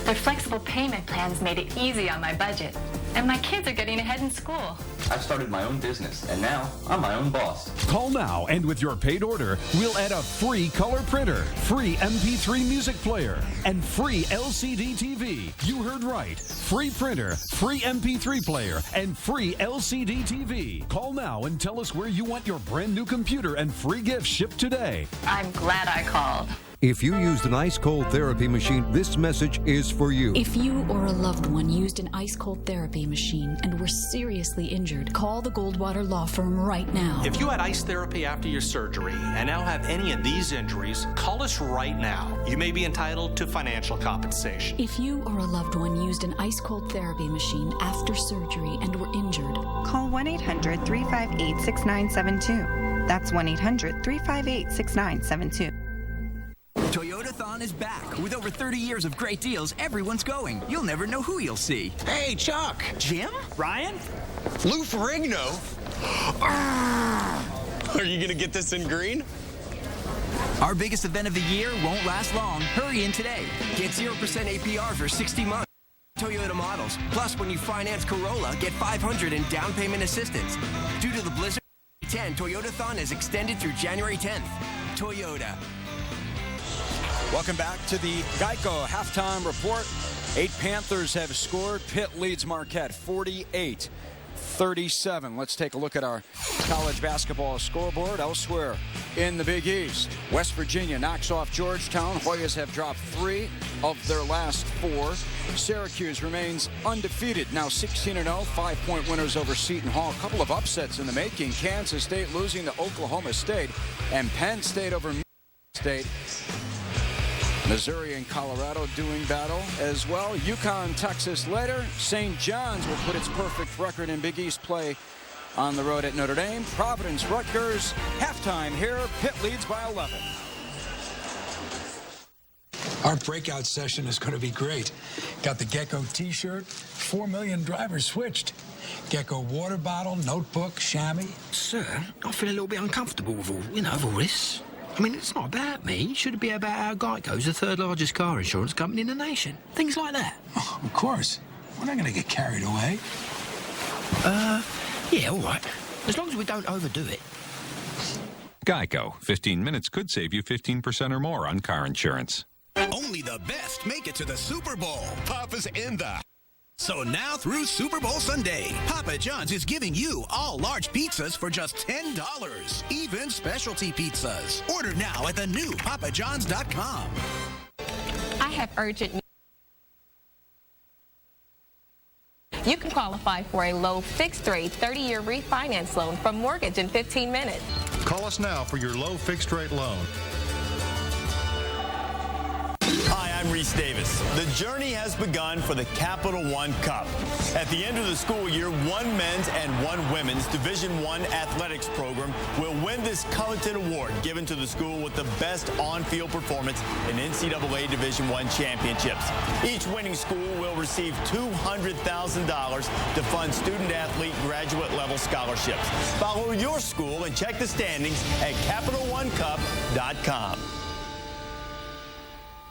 Their flexible payment plans made it easy on my budget. And my kids are getting ahead in school. I started my own business, and now I'm my own boss. Call now, and with your paid order, we'll add a free color printer, free MP3 music player, and free LCD TV. You heard right. Free printer, free MP3 player, and free LCD TV. Call now and tell us where you want your brand new computer and free gifts shipped today. I'm glad I called. If you used an ice-cold therapy machine, this message is for you. If you or a loved one used an ice-cold therapy machine and were seriously injured, call the Goldwater Law Firm right now. If you had ice therapy after your surgery and now have any of these injuries, call us right now. You may be entitled to financial compensation. If you or a loved one used an ice-cold therapy machine after surgery and were injured, call 1-800-358-6972. That's 1-800-358-6972. Toyotathon is back. With over 30 years of great deals, everyone's going. You'll never know who you'll see. Hey, Chuck. Jim? Ryan? Lou Ferrigno? Are you going to get this in green? Our biggest event of the year won't last long. Hurry in today. Get 0% APR for 60 months. Toyota models. Plus, when you finance Corolla, get $500 in down payment assistance. Due to the blizzard, 10 Toyotathon is extended through January 10th. Toyota. Welcome back to the Geico halftime report. 8 Panthers have scored. Pitt leads Marquette 48-37. Let's take a look at our college basketball scoreboard. Elsewhere in the Big East, West Virginia knocks off Georgetown. Hoyas have dropped 3 of their last 4. Syracuse remains undefeated, now 16-0, 5-point winners over Seton Hall. A couple of upsets in the making. Kansas State losing to Oklahoma State, and Penn State over Michigan State. Missouri and Colorado doing battle as well. UConn, Texas later. St. John's will put its perfect record in Big East play on the road at Notre Dame. Providence, Rutgers, halftime here. Pitt leads by 11. Our breakout session is going to be great. Got the Gecko t-shirt. 4 million drivers switched. Gecko water bottle, notebook, chamois. Sir, I feel a little bit uncomfortable with all this. I mean, it's not about me. It should be about how Geico's the 3rd largest car insurance company in the nation. Things like that. Oh, of course. We're not going to get carried away. Yeah, all right. As long as we don't overdo it. Geico. 15 minutes could save you 15% or more on car insurance. Only the best make it to the Super Bowl. Papa's in the... So now through Super Bowl Sunday, Papa John's is giving you all large pizzas for just $10. Even specialty pizzas. Order now at the new papajohns.com. I have urgent. You can qualify for a low fixed-rate 30-year refinance loan from Mortgage in 15 minutes. Call us now for your low fixed-rate loan. Hi, I'm Reese Davis. The journey has begun for the Capital One Cup. At the end of the school year, 1 men's and 1 women's Division I athletics program will win this coveted award given to the school with the best on-field performance in NCAA Division I championships. Each winning school will receive $200,000 to fund student-athlete graduate-level scholarships. Follow your school and check the standings at CapitalOneCup.com.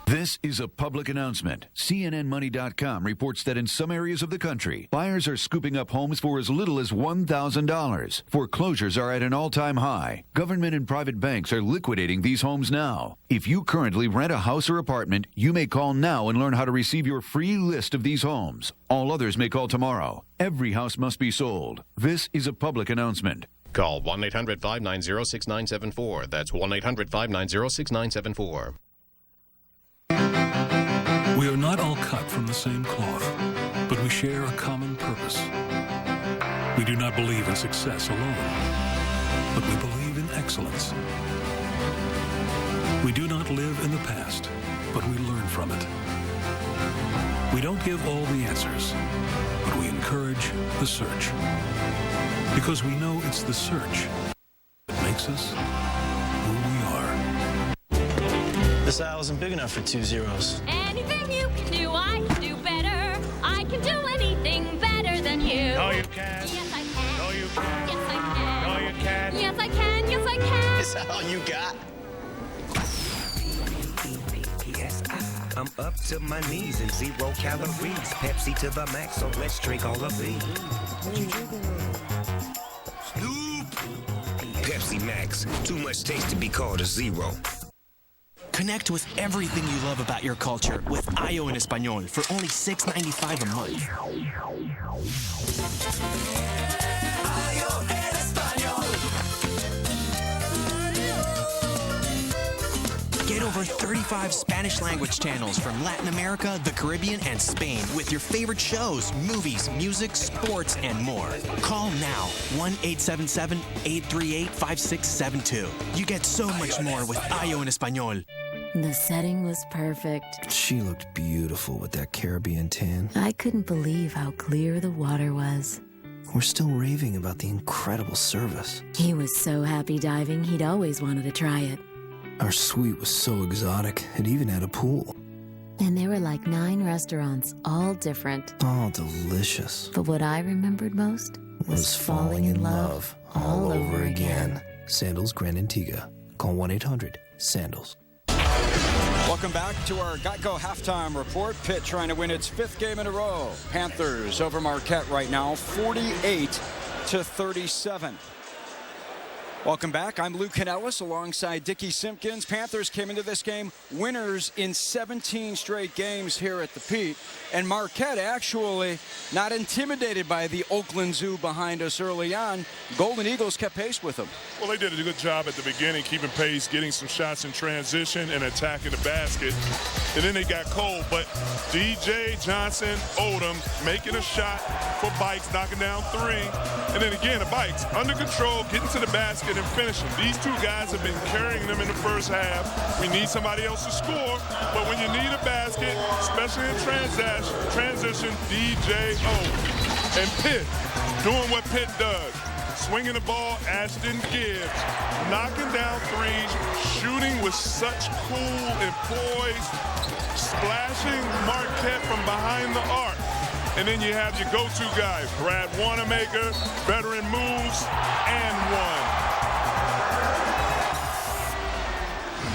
This is a public announcement. CNNMoney.com reports that in some areas of the country, buyers are scooping up homes for as little as $1,000. Foreclosures are at an all-time high. Government and private banks are liquidating these homes now. If you currently rent a house or apartment, you may call now and learn how to receive your free list of these homes. All others may call tomorrow. Every house must be sold. This is a public announcement. Call 1-800-590-6974. That's 1-800-590-6974. We are not all cut from the same cloth, but we share a common purpose. We do not believe in success alone, but we believe in excellence. We do not live in the past, but we learn from it. We don't give all the answers, but we encourage the search. Because we know it's the search that makes us who we are. This aisle isn't big enough for 2 zeros. Anything you can do, I can do better. I can do anything better than you. No, you can't. Yes, I can. No, you can't. Yes, I can. No, you can't. Yes, I can. Yes, I can. Is that all you got? I'm up to my knees in 0 calories. Pepsi to the max, so let's drink all of these. Pepsi Max. Too much taste to be called a zero. Connect with everything you love about your culture with Ayo en Español for only $6.95 a month. Get over 35 Spanish language channels from Latin America, the Caribbean, and Spain with your favorite shows, movies, music, sports, and more. Call now, 1-877-838-5672. You get so much more with Ayo en Español. The setting was perfect. She looked beautiful with that Caribbean tan. I couldn't believe how clear the water was. We're still raving about the incredible service. He was so happy diving, he'd always wanted to try it. Our suite was so exotic, it even had a pool. And there were like 9 restaurants, all different. All delicious. But what I remembered most was falling in love all over again. Sandals Grand Antigua. Call 1-800-SANDALS. Welcome back to our Geico halftime report. Pitt trying to win its 5th game in a row. Panthers over Marquette right now, 48-37. Welcome back. I'm Lou Canellis alongside Dickie Simpkins. Panthers came into this game winners in 17 straight games here at the Pitt. And Marquette actually not intimidated by the Oakland Zoo behind us early on. Golden Eagles kept pace with them. Well, they did a good job at the beginning, keeping pace, getting some shots in transition and attacking the basket. And then they got cold. But DJ, Johnson, Odom making a shot for Bikes, knocking down 3. And then again, the Bikes under control, getting to the basket and finishing. These 2 guys have been carrying them in the first half. We need somebody else to score, but when you need a basket, especially in transition, DJ O. And Pitt doing what Pitt does. Swinging the ball, Ashton Gibbs, knocking down 3s, shooting with such cool and poise, splashing Marquette from behind the arc. And then you have your go-to guy, Brad Wanamaker, veteran moves, and 1.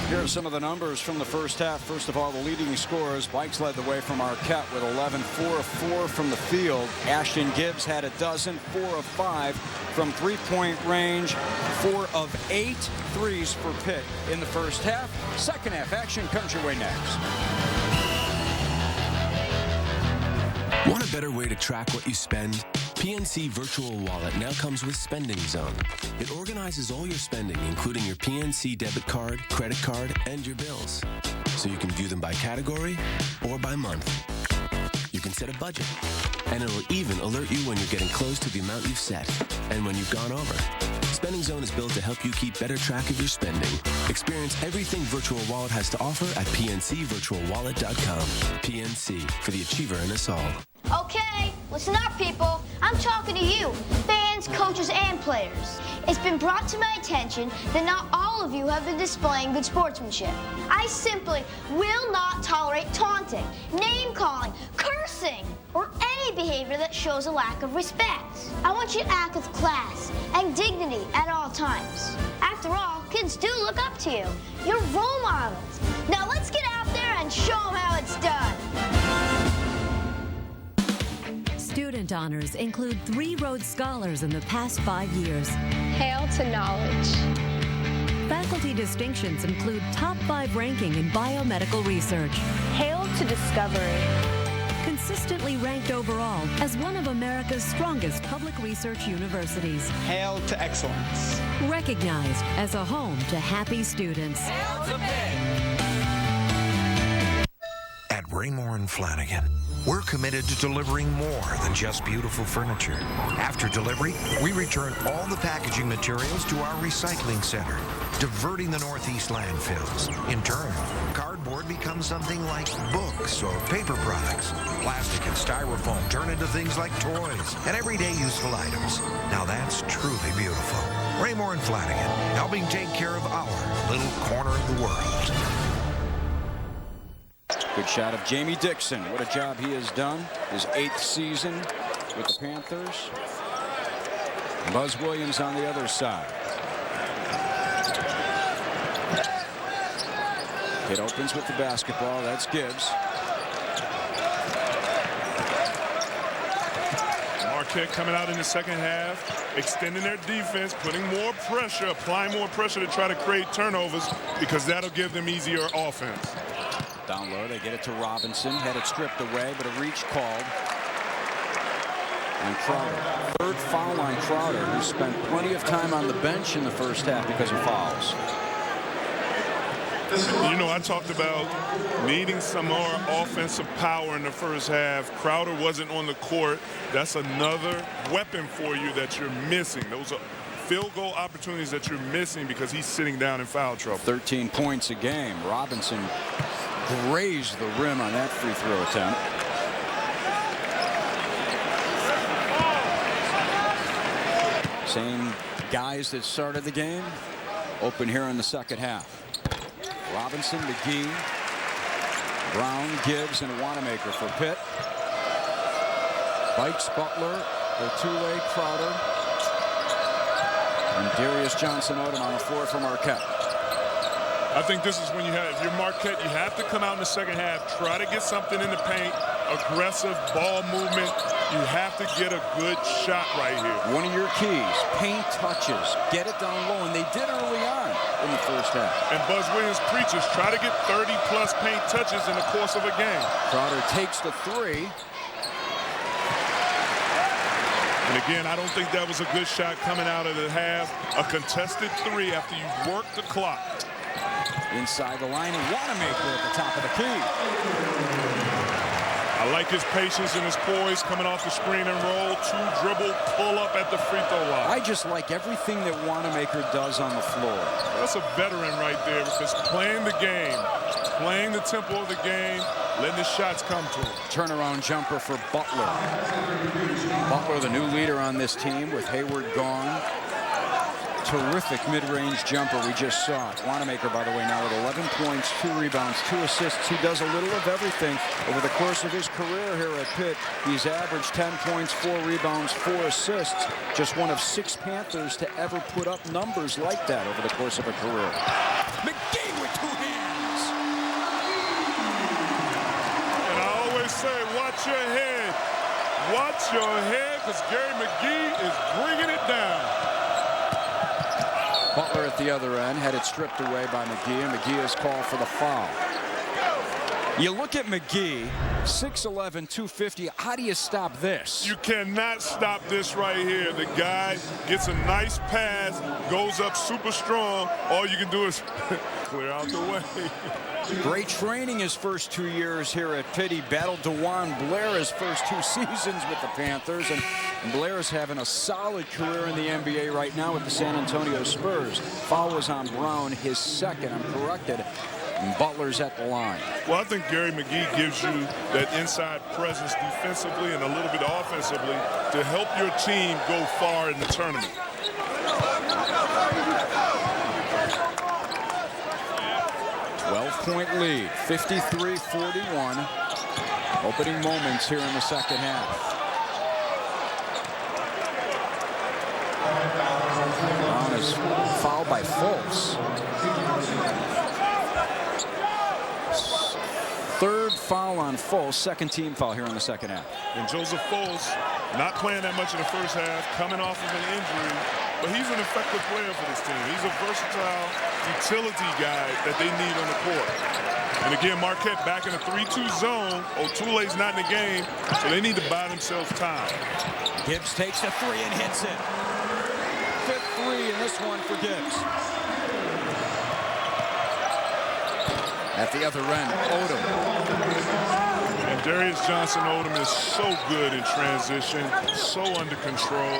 Here are some of the numbers from the first half. First of all, the leading scorers. Bikes led the way from Marquette with 11, 4 of 4 from the field. Ashton Gibbs had a dozen, 4 of 5 from three-point range, 4 of 8 threes for Pitt in the first half. Second half action comes your way next. Want a better way to track what you spend? PNC Virtual Wallet now comes with Spending Zone. It organizes all your spending, including your PNC debit card, credit card, and your bills, so you can view them by category or by month. You can set a budget, and it'll even alert you when you're getting close to the amount you've set and when you've gone over. Spending Zone is built to help you keep better track of your spending. Experience everything Virtual Wallet has to offer at pncvirtualwallet.com. PNC, for the achiever in us all. Okay, listen up, people. I'm talking to you, fans, coaches, and players. It's been brought to my attention that not all of you have been displaying good sportsmanship. I simply will not tolerate taunting, name-calling, cursing, or any behavior that shows a lack of respect. I want you to act with class and dignity at all times. After all, kids do look up to you. You're role models. Now let's get out there and show them how it's done. Student honors include 3 Rhodes Scholars in the past 5 years. Hail to knowledge. Faculty distinctions include top 5 ranking in biomedical research. Hail to discovery. Consistently ranked overall as one of America's strongest public research universities. Hail to excellence. Recognized as a home to happy students. Hail to Pitt. At Raymore & Flanagan, we're committed to delivering more than just beautiful furniture. After delivery, we return all the packaging materials to our recycling center, diverting the Northeast landfills. In turn, cardboard becomes something like books or paper products. Plastic and styrofoam turn into things like toys and everyday useful items. Now that's truly beautiful. Raymore & Flanagan, helping take care of our little corner of the world. Good shot of Jamie Dixon. What a job he has done. His 8th season with the Panthers. Buzz Williams on the other side. Pitt opens with the basketball. That's Gibbs. Marquette coming out in the second half, extending their defense, putting more pressure, applying more pressure to try to create turnovers because that'll give them easier offense. Down low, they get it to Robinson. Had it stripped away, but a reach called. And Crowder. 3rd foul on Crowder, who spent plenty of time on the bench in the first half because of fouls. You know, I talked about needing some more offensive power in the first half. Crowder wasn't on the court. That's another weapon for you that you're missing. Those are field goal opportunities that you're missing because he's sitting down in foul trouble. 13 points a game. Robinson grazed the rim on that free throw attempt. Same guys that started the game open here in the second half. Robinson, McGee, Brown, Gibbs, and Wanamaker for Pitt. Bikes, Butler, Otule, Crowder, and Darius Johnson-Odom on the floor for Marquette. I think this is when you have, if you're Marquette, you have to come out in the second half, try to get something in the paint, aggressive ball movement. You have to get a good shot right here. One of your keys, paint touches, get it down low, and they did early on in the first half. And Buzz Williams preaches, try to get 30-plus paint touches in the course of a game. Crowder takes the three. And again, I don't think that was a good shot coming out of the half. A contested three after you've worked the clock. Inside the line, and Wanamaker at the top of the key. I like his patience and his poise coming off the screen and roll, two-dribble, pull-up at the free throw line. I just like everything that Wanamaker does on the floor. That's a veteran right there, because playing the game, playing the tempo of the game, letting the shots come to him. Turnaround jumper for Butler. Butler, the new leader on this team with Hayward gone. Terrific mid-range jumper we just saw. Wanamaker, by the way, now with 11 points, 2 rebounds, 2 assists. He does a little of everything. Over the course of his career here at Pitt, he's averaged 10 points, 4 rebounds, 4 assists. Just one of 6 Panthers to ever put up numbers like that over the course of a career. McGee with 2 hands. And I always say, watch your head. Watch your head, because Gary McGee is bringing it down. Butler at the other end had it stripped away by McGee, and McGee is called for the foul. You look at McGee, 6'11", 250. How do you stop this? You cannot stop this right here. The guy gets a nice pass, goes up super strong. All you can do is clear out the way. Great training his first 2 years here at Pitt. He battled DeJuan Blair his first 2 seasons with the Panthers, and Blair's having a solid career in the NBA right now with the San Antonio Spurs. Foul was on Brown, his second. I'm corrected. And Butler's at the line. Well, I think Gary McGee gives you that inside presence defensively and a little bit offensively to help your team go far in the tournament. Point lead, 53-41. Opening moments here in the second half. Brown is fouled by Fultz. Third foul on Fultz, second team foul here in the second half. And Joseph Fultz not playing that much in the first half, coming off of an injury, but he's an effective player for this team. He's a versatile utility guy that they need on the court. And again, Marquette back in a 3-2 zone. Otule's not in the game, so they need to buy themselves time. Gibbs takes the three and hits it. Fifth three in this one for Gibbs. At the other end, Odom. And Darius Johnson-Odom is so good in transition, so under control.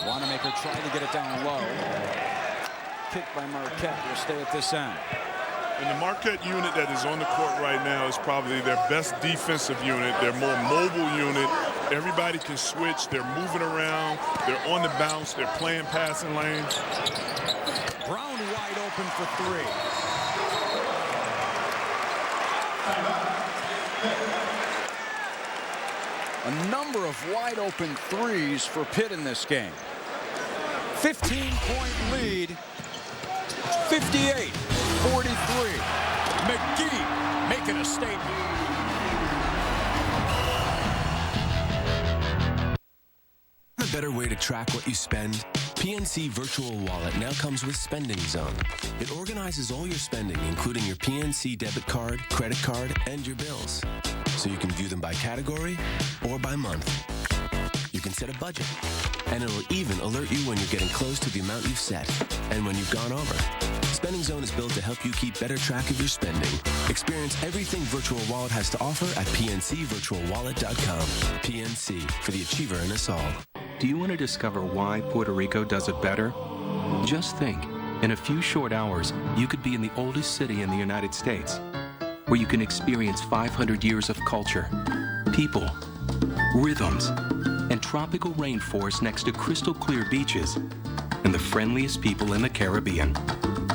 Wanamaker trying to get it down low. Kicked by Marquette. Will stay at this end. And the Marquette unit that is on the court right now is probably their best defensive unit, their more mobile unit. Everybody can switch. They're moving around. They're on the bounce. They're playing passing lanes. Brown wide open for three. A number of wide open threes for Pitt in this game. 15-point lead. 58-43. McGee making a statement. A better way to track what you spend? PNC Virtual Wallet now comes with Spending Zone. It organizes all your spending, including your PNC debit card, credit card, and your bills, so you can view them by category or by month. You can set a budget, and it'll even alert you when you're getting close to the amount you've set and when you've gone over. Spending Zone is built to help you keep better track of your spending. Experience everything Virtual Wallet has to offer at pncvirtualwallet.com. PNC, for the achiever in us all. Do you want to discover why Puerto Rico does it better? Just think, in a few short hours, you could be in the oldest city in the United States, where you can experience 500 years of culture, people, rhythms, and and tropical rainforests next to crystal clear beaches, and the friendliest people in the Caribbean.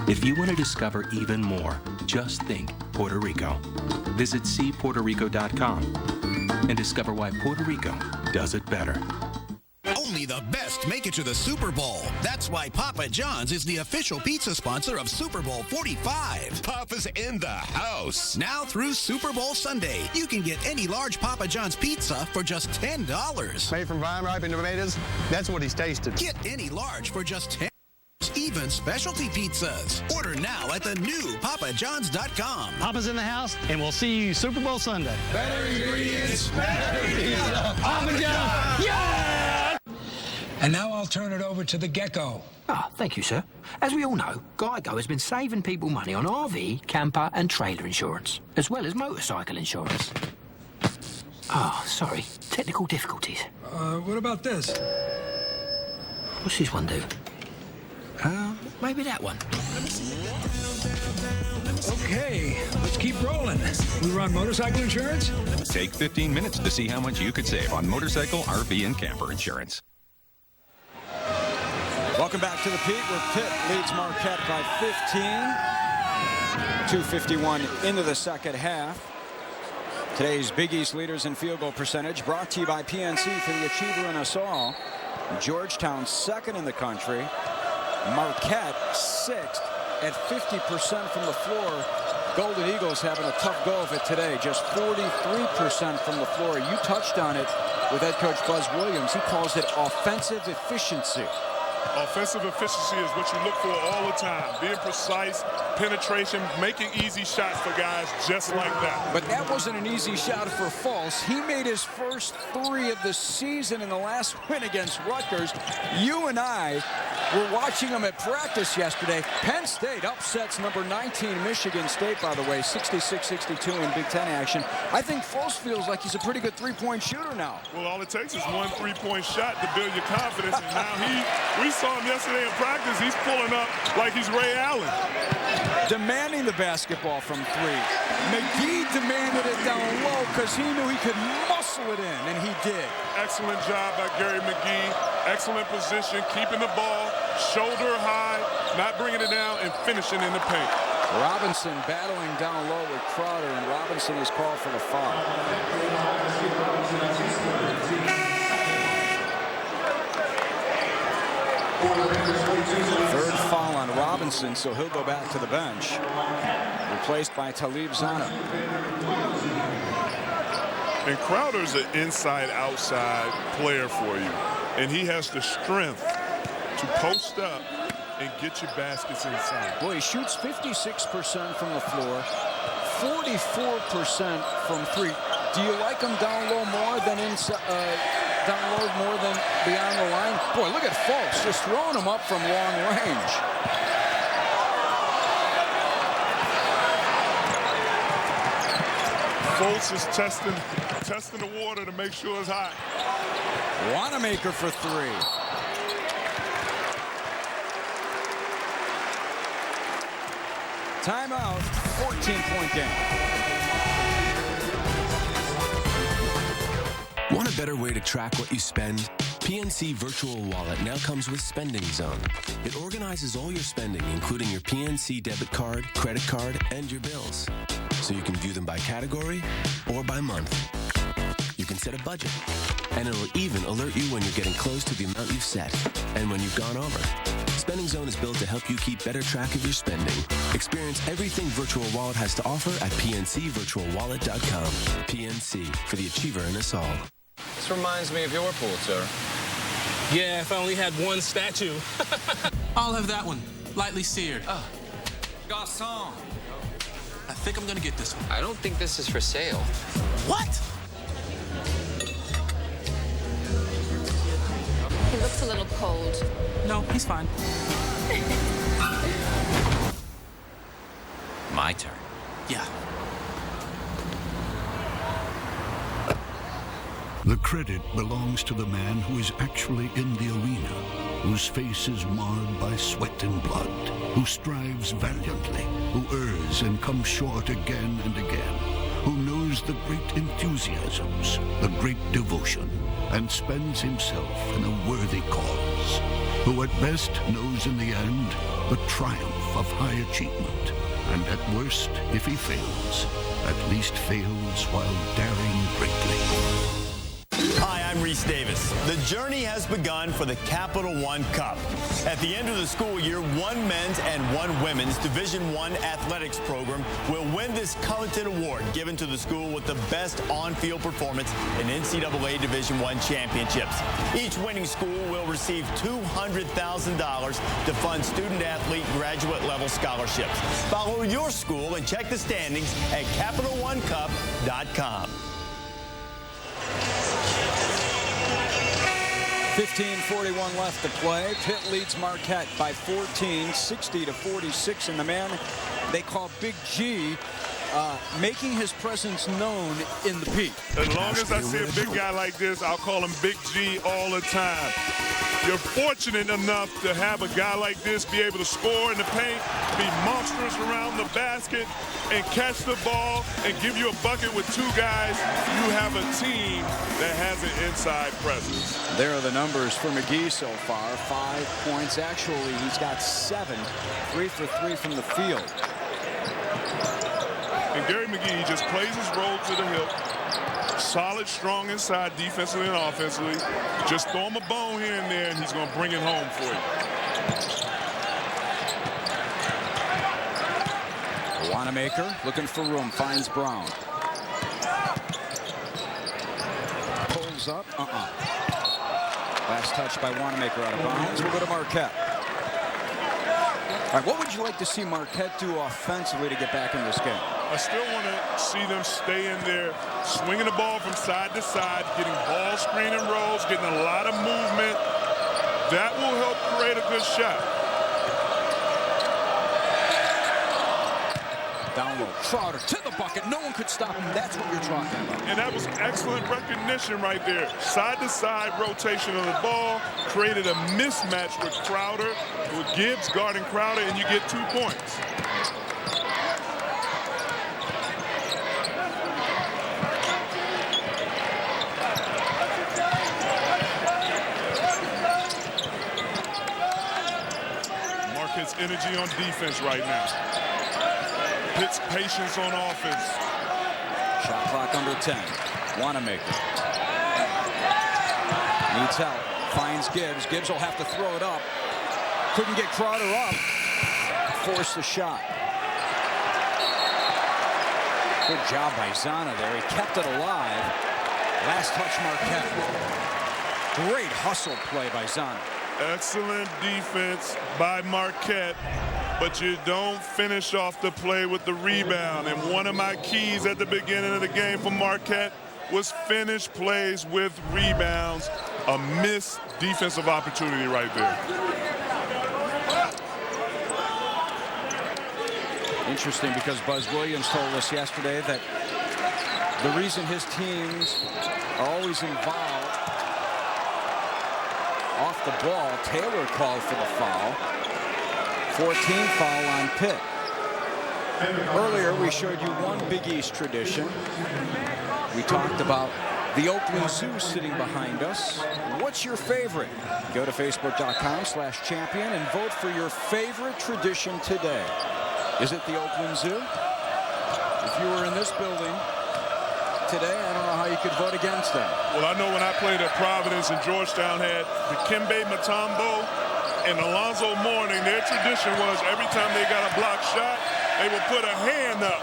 If you want to discover even more, just think Puerto Rico. Visit seepuertorico.com and discover why Puerto Rico does it better. Only the best make it to the Super Bowl. That's why Papa John's is the official pizza sponsor of Super Bowl 45. Papa's in the house. Now through Super Bowl Sunday, you can get any large Papa John's pizza for just $10. Made from vine-ripened tomatoes. That's what he's tasted. Get any large for just $10. Even specialty pizzas. Order now at the new papajohns.com. Papa's in the house, and we'll see you Super Bowl Sunday. Better ingredients, better pizza. Papa John's. Yeah! And now I'll turn it over to the Gecko. Thank you, sir. As we all know, Geico has been saving people money on RV, camper and trailer insurance, as well as motorcycle insurance. Sorry. Technical difficulties. What about this? What's this one do? Maybe that one. Okay, let's keep rolling. We run motorcycle insurance? Take 15 minutes to see how much you could save on motorcycle, RV, and camper insurance. Welcome back to the Pete, where Pitt leads Marquette by 15. 2:51 into the second half. Today's Big East leaders in field goal percentage brought to you by PNC for the achiever in us all. Georgetown second in the country. Marquette sixth at 50% from the floor. Golden Eagles having a tough go of it today. Just 43% from the floor. You touched on it with head coach Buzz Williams. He calls it offensive efficiency. Offensive efficiency is what you look for all the time. Being precise, penetration, making easy shots for guys just like that. But that wasn't an easy shot for Fultz. He made his first three of the season in the last win against Rutgers. You and I were watching him at practice yesterday. Penn State upsets number 19 Michigan State, by the way, 66-62 in Big Ten action. I think Fultz feels like he's a pretty good three-point shooter now. Well, all it takes is one three-point shot to build your confidence, and now we saw him yesterday in practice. He's pulling up like he's Ray Allen. Demanding the basketball from three. McGee demanded it down low because he knew he could muscle it in, and he did. Excellent job by Gary McGee. Excellent position, keeping the ball shoulder high, not bringing it down, and finishing in the paint. Robinson battling down low with Crowder, and Robinson is called for the foul. Third foul on Robinson, so he'll go back to the bench. Replaced by Talib Zana. And Crowder's an inside-outside player for you. And he has the strength to post up and get your baskets inside. Boy, he shoots 56% from the floor, 44% from three. Do you like him down low more than inside? Down low more than beyond the line? Boy, look at Fultz just throwing him up from long range. Fultz is testing the water to make sure it's hot. Wanamaker for three. Timeout, 14-point game. Want a better way to track what you spend? PNC Virtual Wallet now comes with Spending Zone. It organizes all your spending, including your PNC debit card, credit card, and your bills, so you can view them by category or by month. You can set a budget, and it'll even alert you when you're getting close to the amount you've set and when you've gone over. Spending Zone is built to help you keep better track of your spending. Experience everything Virtual Wallet has to offer at pncvirtualwallet.com. PNC, for the achiever in us all. This reminds me of your pool, sir. Yeah, if I only had one statue. I'll have that one, lightly seared. Garçon. I think I'm gonna get this one. I don't think this is for sale. What? He looks a little cold. No, he's fine. My turn. Yeah. The credit belongs to the man who is actually in the arena, whose face is marred by sweat and blood, who strives valiantly, who errs and comes short again and again, who knows the great enthusiasms, the great devotion, and spends himself in a worthy cause, who at best knows in the end the triumph of high achievement, and at worst, if he fails, at least fails while daring greatly. Hi, I'm Reese Davis. The journey has begun for the Capital One Cup. At the end of the school year, one men's and one women's Division I athletics program will win this coveted award given to the school with the best on-field performance in NCAA Division I championships. Each winning school will receive $200,000 to fund student-athlete graduate-level scholarships. Follow your school and check the standings at CapitalOneCup.com. 15:41 left to play. Pitt leads Marquette by 14, 60-46, and the man they call Big G making his presence known in the Pitt. As long as I see a big guy like this, I'll call him Big G all the time. You're fortunate enough to have a guy like this be able to score in the paint, be monstrous around the basket, and catch the ball and give you a bucket with two guys. You have a team that has an inside presence. There are the numbers for McGee so far. 5 points. Actually, he's got 7. 3 for 3 from the field. And Gary McGee just plays his role to the hip. Solid, strong inside, defensively and offensively. Just throw him a bone here and there, and he's going to bring it home for you. Wanamaker looking for room, finds Brown. Pulls up, Last touch by Wanamaker out of bounds. We'll go to Marquette. All right, what would you like to see Marquette do offensively to get back in this game? I still want to see them stay in there, swinging the ball from side to side, getting ball screen and rolls, getting a lot of movement. That will help create a good shot. Down low, Crowder to the bucket. No one could stop him. That's what you're talking about. And that was excellent recognition right there. Side-to-side rotation of the ball created a mismatch with Crowder, with Gibbs guarding Crowder, and you get 2 points. Marquette's energy on defense right now. Pitt's patience on offense. Shot clock under 10. Wanamaker. Needs help. Finds Gibbs. Gibbs will have to throw it up. Couldn't get Crowder up. Forced the shot. Good job by Zana there. He kept it alive. Last touch Marquette. Great hustle play by Zana. Excellent defense by Marquette. But you don't finish off the play with the rebound. And one of my keys at the beginning of the game for Marquette was finish plays with rebounds. A missed defensive opportunity right there. Interesting, because Buzz Williams told us yesterday that the reason his teams are always involved off the ball, Taylor called for the foul. 14th foul on Pitt. Earlier, we showed you one Big East tradition. We talked about the Oakland Zoo sitting behind us. What's your favorite? Go to Facebook.com/champion and vote for your favorite tradition today. Is it the Oakland Zoo? If you were in this building today, I don't know how you could vote against that. Well, I know when I played at Providence and Georgetown had Dikembe Mutombo and Alonzo Mourning, their tradition was every time they got a block shot, they would put a hand up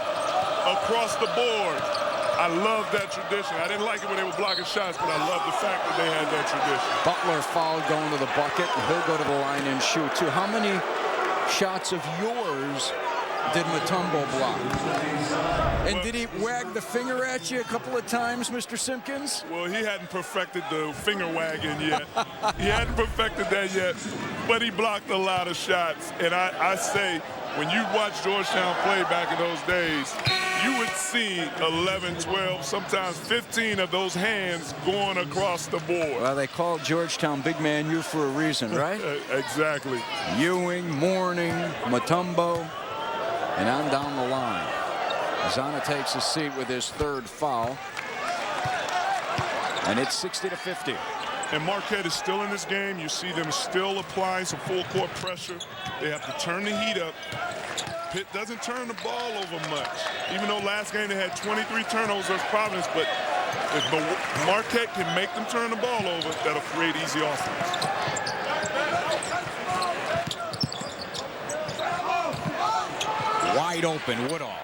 across the board. I love that tradition. I didn't like it when they were blocking shots, but I love the fact that they had that tradition. Butler fouled going to the bucket. He'll go to the line and shoot, too. How many shots of yours did Mutombo block? And did he wag the finger at you a couple of times, Mr. Simpkins? Well, he hadn't perfected the finger wagging yet. He hadn't perfected that yet, but he blocked a lot of shots. And I say, when you watch Georgetown play back in those days, you would see 11, 12, sometimes 15 of those hands going across the board. Well, they called Georgetown Big Man U for a reason, right? Exactly. Ewing, Mourning, Mutombo, and on down the line. Zana takes a seat with his third foul. And it's 60-50. And Marquette is still in this game. You see them still applying some full court pressure. They have to turn the heat up. Pitt doesn't turn the ball over much. Even though last game they had 23 turnovers versus Providence, but if Marquette can make them turn the ball over, that'll create easy offense. Wide open, Woodall.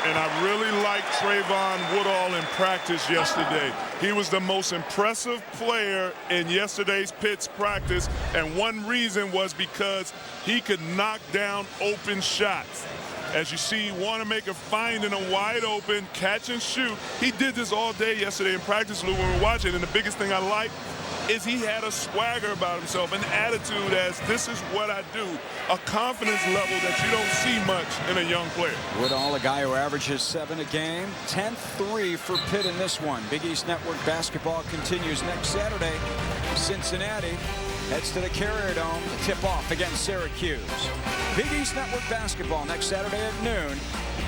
And I really liked Trayvon Woodall in practice yesterday. He was the most impressive player in yesterday's Pitt's practice, and one reason was because he could knock down open shots. As you see, Wanamaker finding him wide open, catch and shoot. He did this all day yesterday in practice, Lou, when we were watching, and the biggest thing I like is he had a swagger about himself, an attitude as this is what I do, a confidence level that you don't see much in a young player. Woodall, a guy who averages 7 a game, 10th 3 for Pitt in this one. Big East Network basketball continues next Saturday. Cincinnati heads to the Carrier Dome to tip off against Syracuse. Big East Network basketball next Saturday at noon.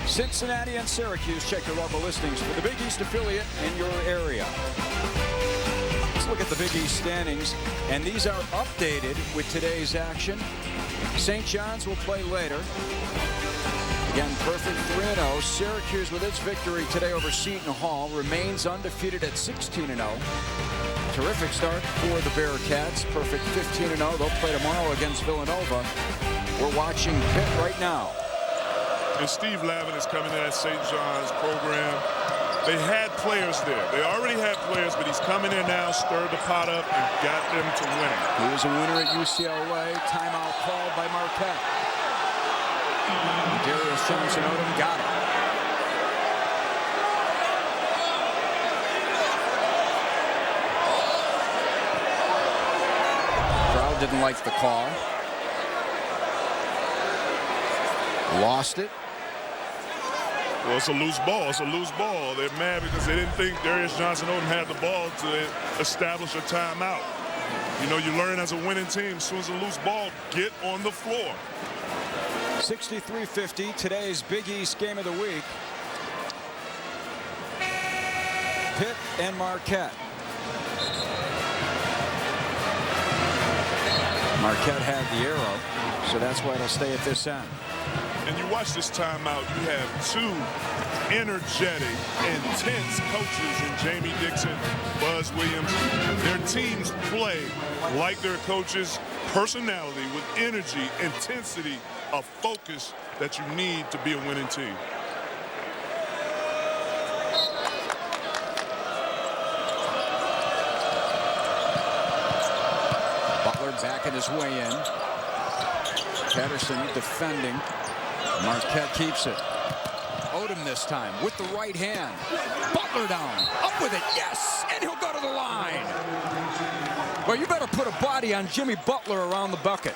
Cincinnati and Syracuse. Check your local listings for the Big East affiliate in your area. Look at the Big East standings, and these are updated with today's action. St. John's will play later. Again, perfect 3-0. Syracuse, with its victory today over Seton Hall, remains undefeated at 16-0. Terrific start for the Bearcats. Perfect 15-0. They'll play tomorrow against Villanova. We're watching Pitt right now. And Steve Lavin is coming to that St. John's program. They had players there. They already had players, but he's coming in now, stirred the pot up, and got them to winning. He was a winner at UCLA. Timeout called by Marquette. Darius Johnson-Odom got it. Crowd didn't like the call. Lost it. Well, it's a loose ball. It's a loose ball. They're mad because they didn't think Darius Johnson-Odom had the ball to establish a timeout. You know, you learn as a winning team, as soon as a loose ball, get on the floor. 63-50, today's Big East game of the week. Pitt and Marquette. Marquette had the arrow, so that's why it'll stay at this end. And you watch this timeout, you have two energetic, intense coaches in Jamie Dixon, Buzz Williams. Their teams play like their coaches, personality with energy, intensity, a focus that you need to be a winning team. Butler backing his way in. Patterson defending. Marquette keeps it. Odom this time with the right hand. Butler down. Up with it. Yes! And he'll go to the line. Well, you better put a body on Jimmy Butler around the bucket.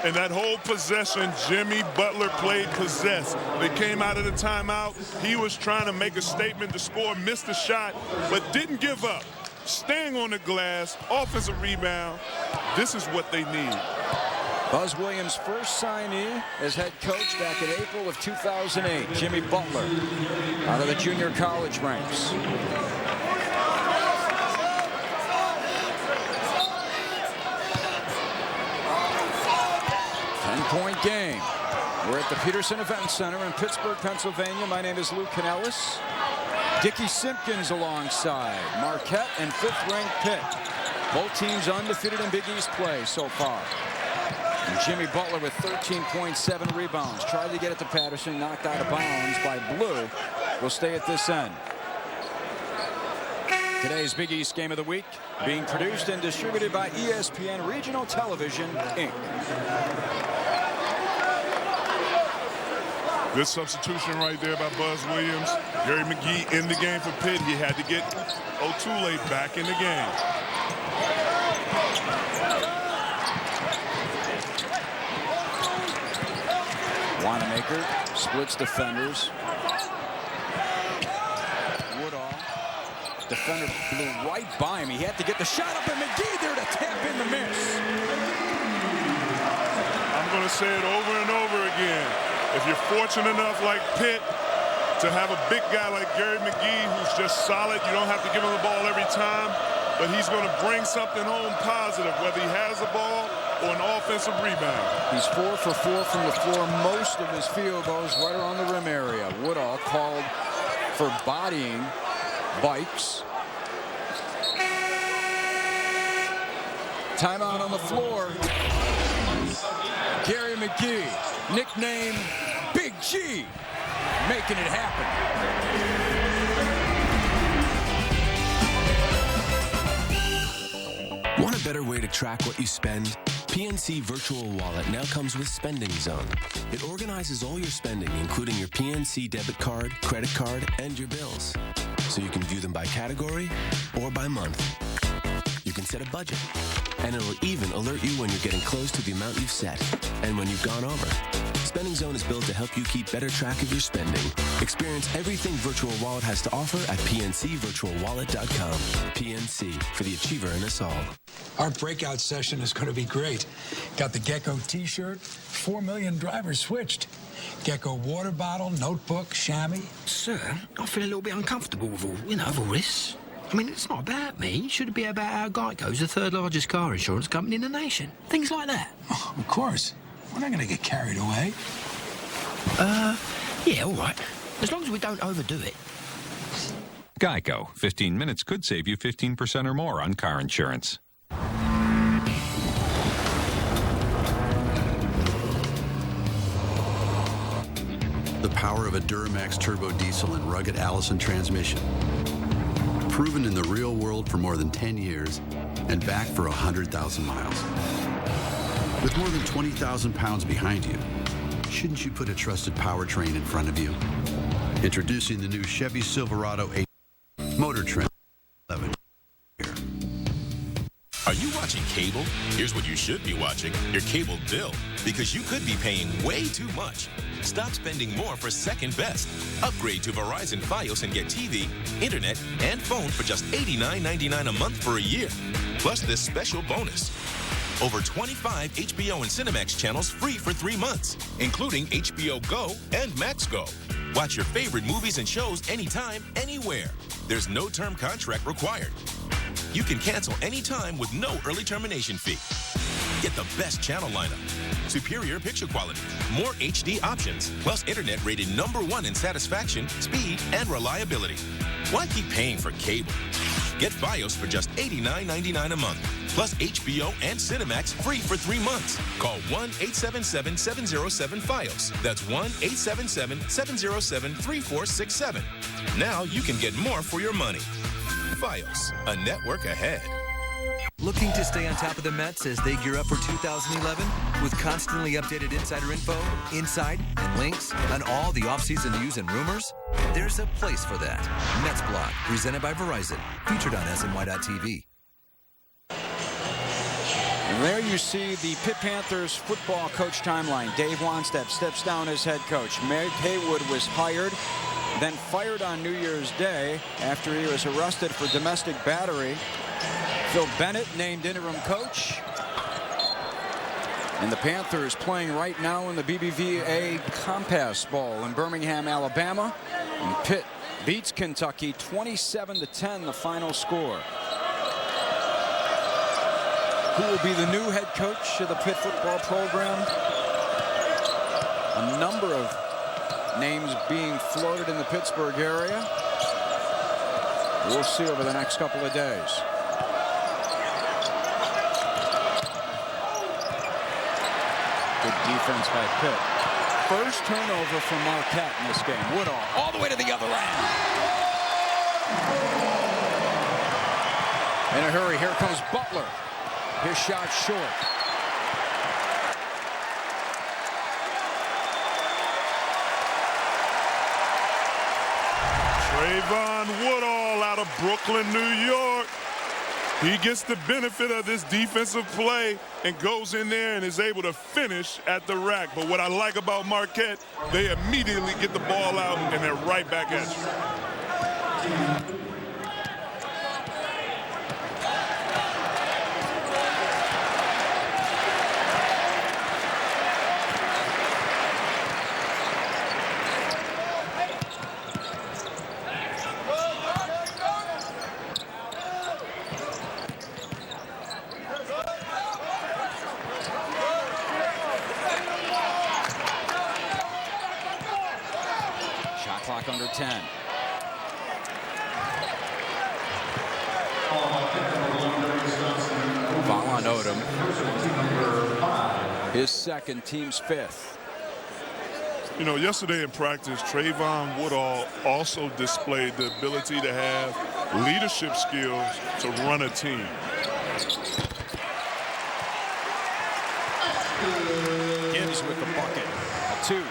And that whole possession, Jimmy Butler played possessed. They came out of the timeout. He was trying to make a statement to score, missed the shot, but didn't give up. Staying on the glass, offensive rebound. This is what they need. Buzz Williams' first signee as head coach back in April of 2008. Jimmy Butler out of the junior college ranks. Ten-point game. We're at the Peterson Event Center in Pittsburgh, Pennsylvania. My name is Lou Canellis. Dickie Simpkins alongside Marquette and fifth-ranked Pitt. Both teams undefeated in Big East play so far. And Jimmy Butler with 13.7 rebounds. Tried to get it to Patterson, knocked out of bounds by Blue. Will stay at this end. Today's Big East Game of the Week being produced and distributed by ESPN Regional Television, Inc. Good substitution right there by Buzz Williams. Gary McGee in the game for Pitt. He had to get O'Toole back in the game. Wanamaker splits defenders. Woodall. Defender blew right by him. He had to get the shot up, and McGee there to tap in the miss. I'm going to say it over and over again. If you're fortunate enough like Pitt to have a big guy like Gary McGee who's just solid, you don't have to give him the ball every time, but he's going to bring something home positive, whether he has the ball or an offensive rebound. He's 4 for 4 from the floor. Most of his field goes right around the rim area. Woodall called for bodying Bikes. Timeout on the floor. Gary McGee, nicknamed Big G, making it happen. Want a better way to track what you spend? PNC Virtual Wallet now comes with Spending Zone. It organizes all your spending, including your PNC debit card, credit card, and your bills, so you can view them by category or by month. You can set a budget, and it'll even alert you when you're getting close to the amount you've set and when you've gone over. Spending Zone is built to help you keep better track of your spending. Experience everything Virtual Wallet has to offer at pncvirtualwallet.com. PNC, for the achiever in us all. Our breakout session is going to be great. Got the Gecko t-shirt, 4 million drivers switched. Gecko water bottle, notebook, chamois. Sir, I feel a little bit uncomfortable with all this. I mean, it's not about me. It should be about how Geico's the third largest car insurance company in the nation. Things like that. Oh, of course. We're not going to get carried away. Yeah, all right. As long as we don't overdo it. Geico. 15 minutes could save you 15% or more on car insurance. The power of a Duramax turbo diesel and rugged Allison transmission. Proven in the real world for more than 10 years and back for 100,000 miles. With more than 20,000 pounds behind you, shouldn't you put a trusted powertrain in front of you? Introducing the new Chevy Silverado 8 Motor Trend 11. Are you watching cable? Here's what you should be watching, your cable bill, because you could be paying way too much. Stop spending more for second best. Upgrade to Verizon Fios and get TV, internet, and phone for just $89.99 a month for a year. Plus this special bonus. Over 25 HBO and Cinemax channels free for 3 months, including HBO Go and Max Go. Watch your favorite movies and shows anytime, anywhere. There's no term contract required. You can cancel anytime with no early termination fee. Get the best channel lineup, superior picture quality, more HD options, plus internet rated #1 in satisfaction, speed, and reliability. Why keep paying for cable? Get Fios for just $89.99 a month, plus HBO and Cinemax free for 3 months. Call 1-877-707-FIOS. That's 1-877-707-3467. Now you can get more for your money. Fios, a network ahead. Looking to stay on top of the Mets as they gear up for 2011? With constantly updated insider info, insight, and links on all the offseason news and rumors? There's a place for that. Mets Blog, presented by Verizon, featured on SNY.TV. And there you see the Pitt Panthers football coach timeline. Dave Wannstedt steps down as head coach. Meg Haywood was hired, then fired on New Year's Day after he was arrested for domestic battery. Phil Bennett named interim coach. And the Panthers playing right now in the BBVA Compass Bowl in Birmingham, Alabama. And Pitt beats Kentucky 27-10, the final score. Who will be the new head coach of the Pitt football program? A number of names being floated in the Pittsburgh area. We'll see over the next couple of days. Good defense by Pitt. First turnover from Marquette in this game. Woodall all the way to the other end. In a hurry, here comes Butler. His shot short. Trayvon Woodall out of Brooklyn, New York. He gets the benefit of this defensive play and goes in there and is able to finish at the rack. But what I like about Marquette, they immediately get the ball out and they're right back at you. under 10. Foul on Odom. His second, team's 5th. You know, yesterday in practice, Trayvon Woodall also displayed the ability to have leadership skills to run a team. Gibbs with the bucket. A 2.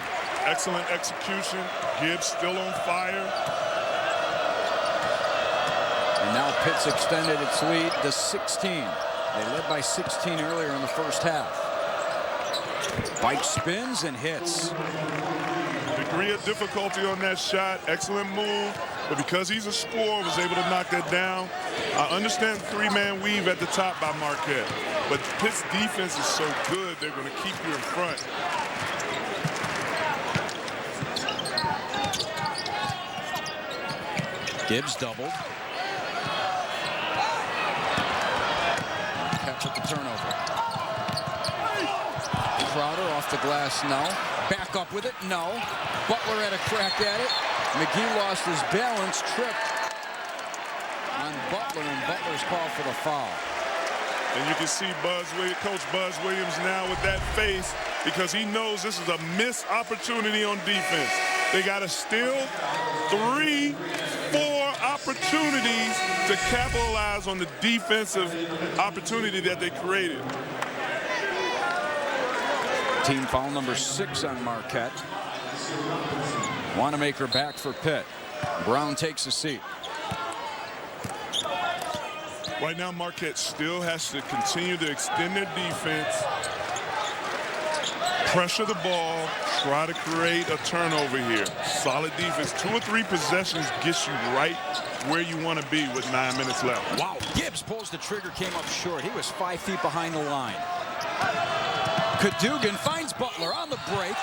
Excellent execution. Gibbs still on fire. And now Pitt's extended its lead to 16. They led by 16 earlier in the first half. Bike spins and hits. Degree of difficulty on that shot. Excellent move. But because he's a scorer, was able to knock that down. I understand the 3-man weave at the top by Marquette. But Pitt's defense is so good, they're going to keep you in front. Gibbs doubled. Catch at the turnover. Crowder off the glass, no. Back up with it, no. Butler had a crack at it. McGee lost his balance, tripped on Butler, and Butler's called for the foul. And you can see Coach Buzz Williams now with that face because he knows this is a missed opportunity on defense. They got to steal 3, 4 opportunities to capitalize on the defensive opportunity that they created. Team foul number 6 on Marquette. Wanamaker back for Pitt. Brown takes a seat. Right now, Marquette still has to continue to extend their defense, pressure the ball, try to create a turnover here. Solid defense. 2 or 3 possessions gets you right where you want to be with 9 minutes left. Wow, Gibbs pulls the trigger, came up short. He was 5 feet behind the line. Cadogan finds Butler on the break.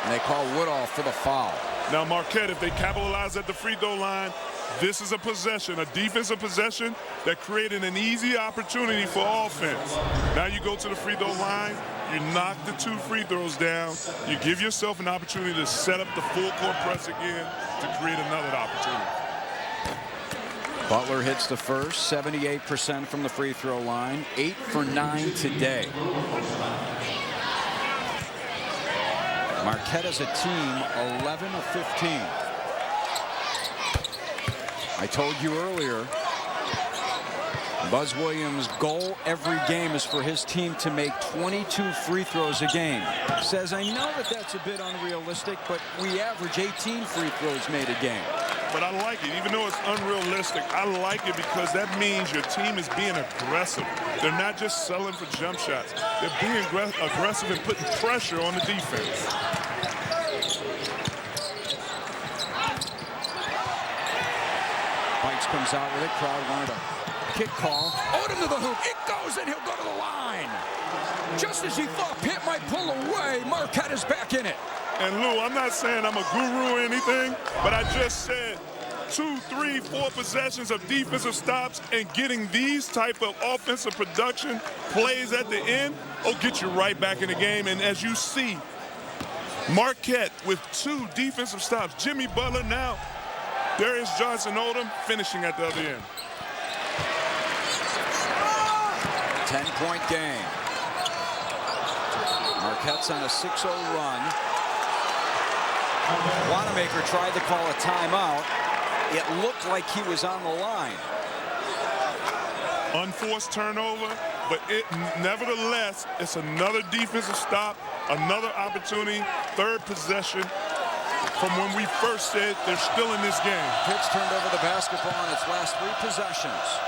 And they call Woodall for the foul. Now Marquette, if they capitalize at the free throw line, this is a possession, a defensive possession that created an easy opportunity for offense. Now you go to the free throw line, you knock the 2 free throws down, you give yourself an opportunity to set up the full court press again to create another opportunity. Butler hits the first, 78% from the free throw line, 8 for 9 today. Marquette as a team, 11 of 15. I told you earlier, Buzz Williams' goal every game is for his team to make 22 free throws a game. Says, I know that that's a bit unrealistic, but we average 18 free throws made a game. But I like it, even though it's unrealistic. I like it because that means your team is being aggressive. They're not just selling for jump shots. They're being aggressive and putting pressure on the defense. Bikes comes out with it. Crowd wanted a kick call. Odom to the hoop. It goes, and he'll go to the line. Just as he thought Pitt might pull away, Marquette is back in it. And Lou, I'm not saying I'm a guru or anything, but I just said 2, 3, 4 possessions of defensive stops and getting these type of offensive production plays at the end will get you right back in the game. And as you see, Marquette with 2 defensive stops. Jimmy Butler now, Darius Johnson-Odom finishing at the other end. 10-point game. Marquette's on a 6-0 run. Wanamaker tried to call a timeout. It looked like he was on the line. Unforced turnover, but nevertheless, it's another defensive stop, another opportunity, 3rd possession from when we first said they're still in this game. Pitt's turned over the basketball on its last 3 possessions.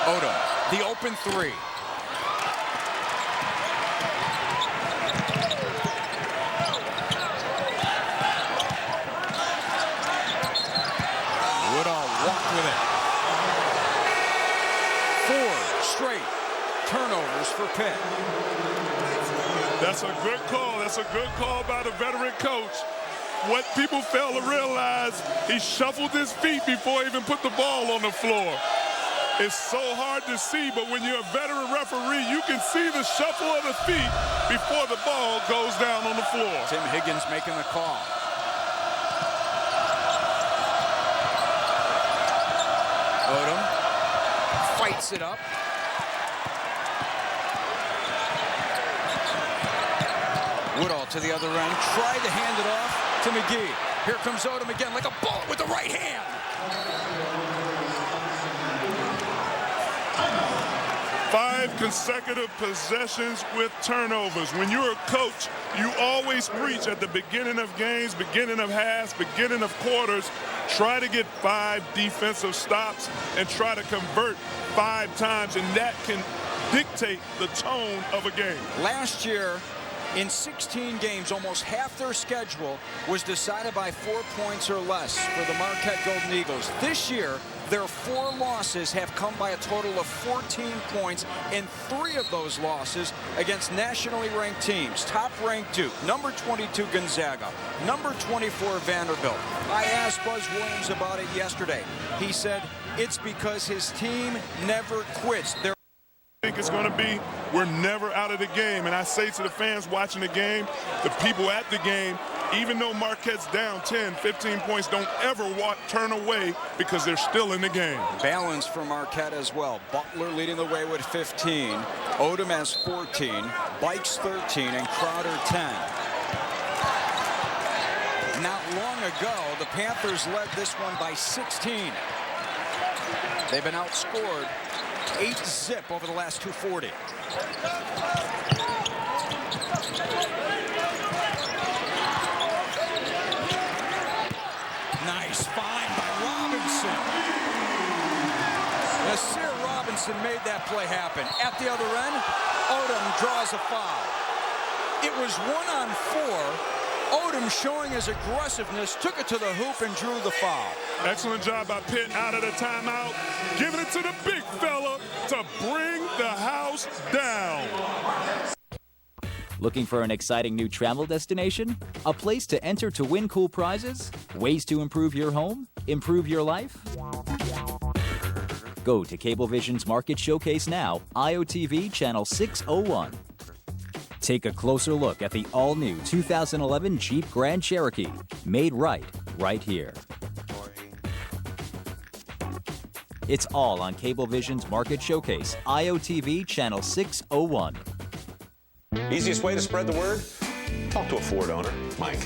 Odom, the open 3. Woodall walked with it. 4 straight turnovers for Pitt. That's a good call. That's a good call by the veteran coach. What people fail to realize, he shuffled his feet before he even put the ball on the floor. It's so hard to see, but when you're a veteran referee, you can see the shuffle of the feet before the ball goes down on the floor. Tim Higgins making the call. Odom fights it up. Woodall to the other end, tried to hand it off to McGee. Here comes Odom again, like a bullet with the right hand. Five consecutive possessions with turnovers. When you're a coach, you always preach at the beginning of games, beginning of halves, beginning of quarters, try to get 5 defensive stops and try to convert 5 times, and that can dictate the tone of a game. Last year, in 16 games, almost half their schedule was decided by 4 points or less for the Marquette Golden Eagles. This year, their 4 losses have come by a total of 14 points, and 3 of those losses against nationally ranked teams. Top-ranked Duke, number 22 Gonzaga, number 24 Vanderbilt. I asked Buzz Williams about it yesterday. He said it's because his team never quits. I think it's going to be, we're never out of the game. And I say to the fans watching the game, the people at the game, even though Marquette's down 10, 15 points, don't ever turn away because they're still in the game. Balance for Marquette as well. Butler leading the way with 15. Odom has 14. Bikes 13 and Crowder 10. Not long ago, the Panthers led this one by 16. They've been outscored 8-zip over the last 240. Nice find by Robinson. Nasir Robinson made that play happen. At the other end, Odom draws a foul. It was 1-on-4. Odom, showing his aggressiveness, took it to the hoop and drew the foul. Excellent job by Pitt out of the timeout, giving it to the big fella to bring the house down. Looking for an exciting new travel destination? A place to enter to win cool prizes? Ways to improve your home? Improve your life? Go to Cablevision's Market Showcase now, IOTV Channel 601. Take a closer look at the all-new 2011 Jeep Grand Cherokee. Made right here. It's all on Cablevision's Market Showcase, IOTV Channel 601. Easiest way to spread the word? Talk to a Ford owner, Mike.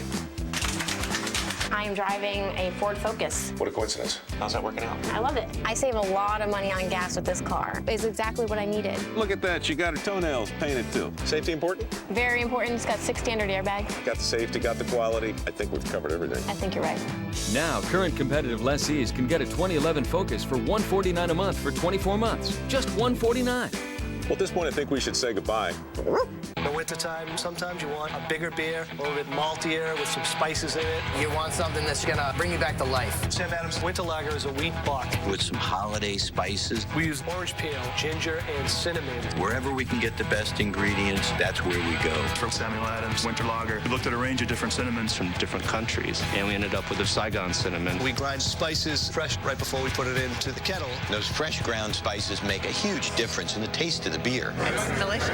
I am driving a Ford Focus. What a coincidence. How's that working out? I love it. I save a lot of money on gas with this car. It's exactly what I needed. Look at that. She got her toenails painted too. Safety important? Very important. It's got 6 standard airbags. Got the safety, got the quality. I think we've covered everything. I think you're right. Now, current competitive lessees can get a 2011 Focus for $149 a month for 24 months. Just $149. Well, at this point, I think we should say goodbye. In the wintertime, sometimes you want a bigger beer, a little bit maltier with some spices in it. You want something that's going to bring you back to life. Sam Adams Winter Lager is a wheat bock. With some holiday spices. We use orange peel, ginger, and cinnamon. Wherever we can get the best ingredients, that's where we go. From Samuel Adams Winter Lager, we looked at a range of different cinnamons from different countries, and we ended up with a Saigon cinnamon. We grind spices fresh right before we put it into the kettle. Those fresh ground spices make a huge difference in the taste of the beer. It's delicious.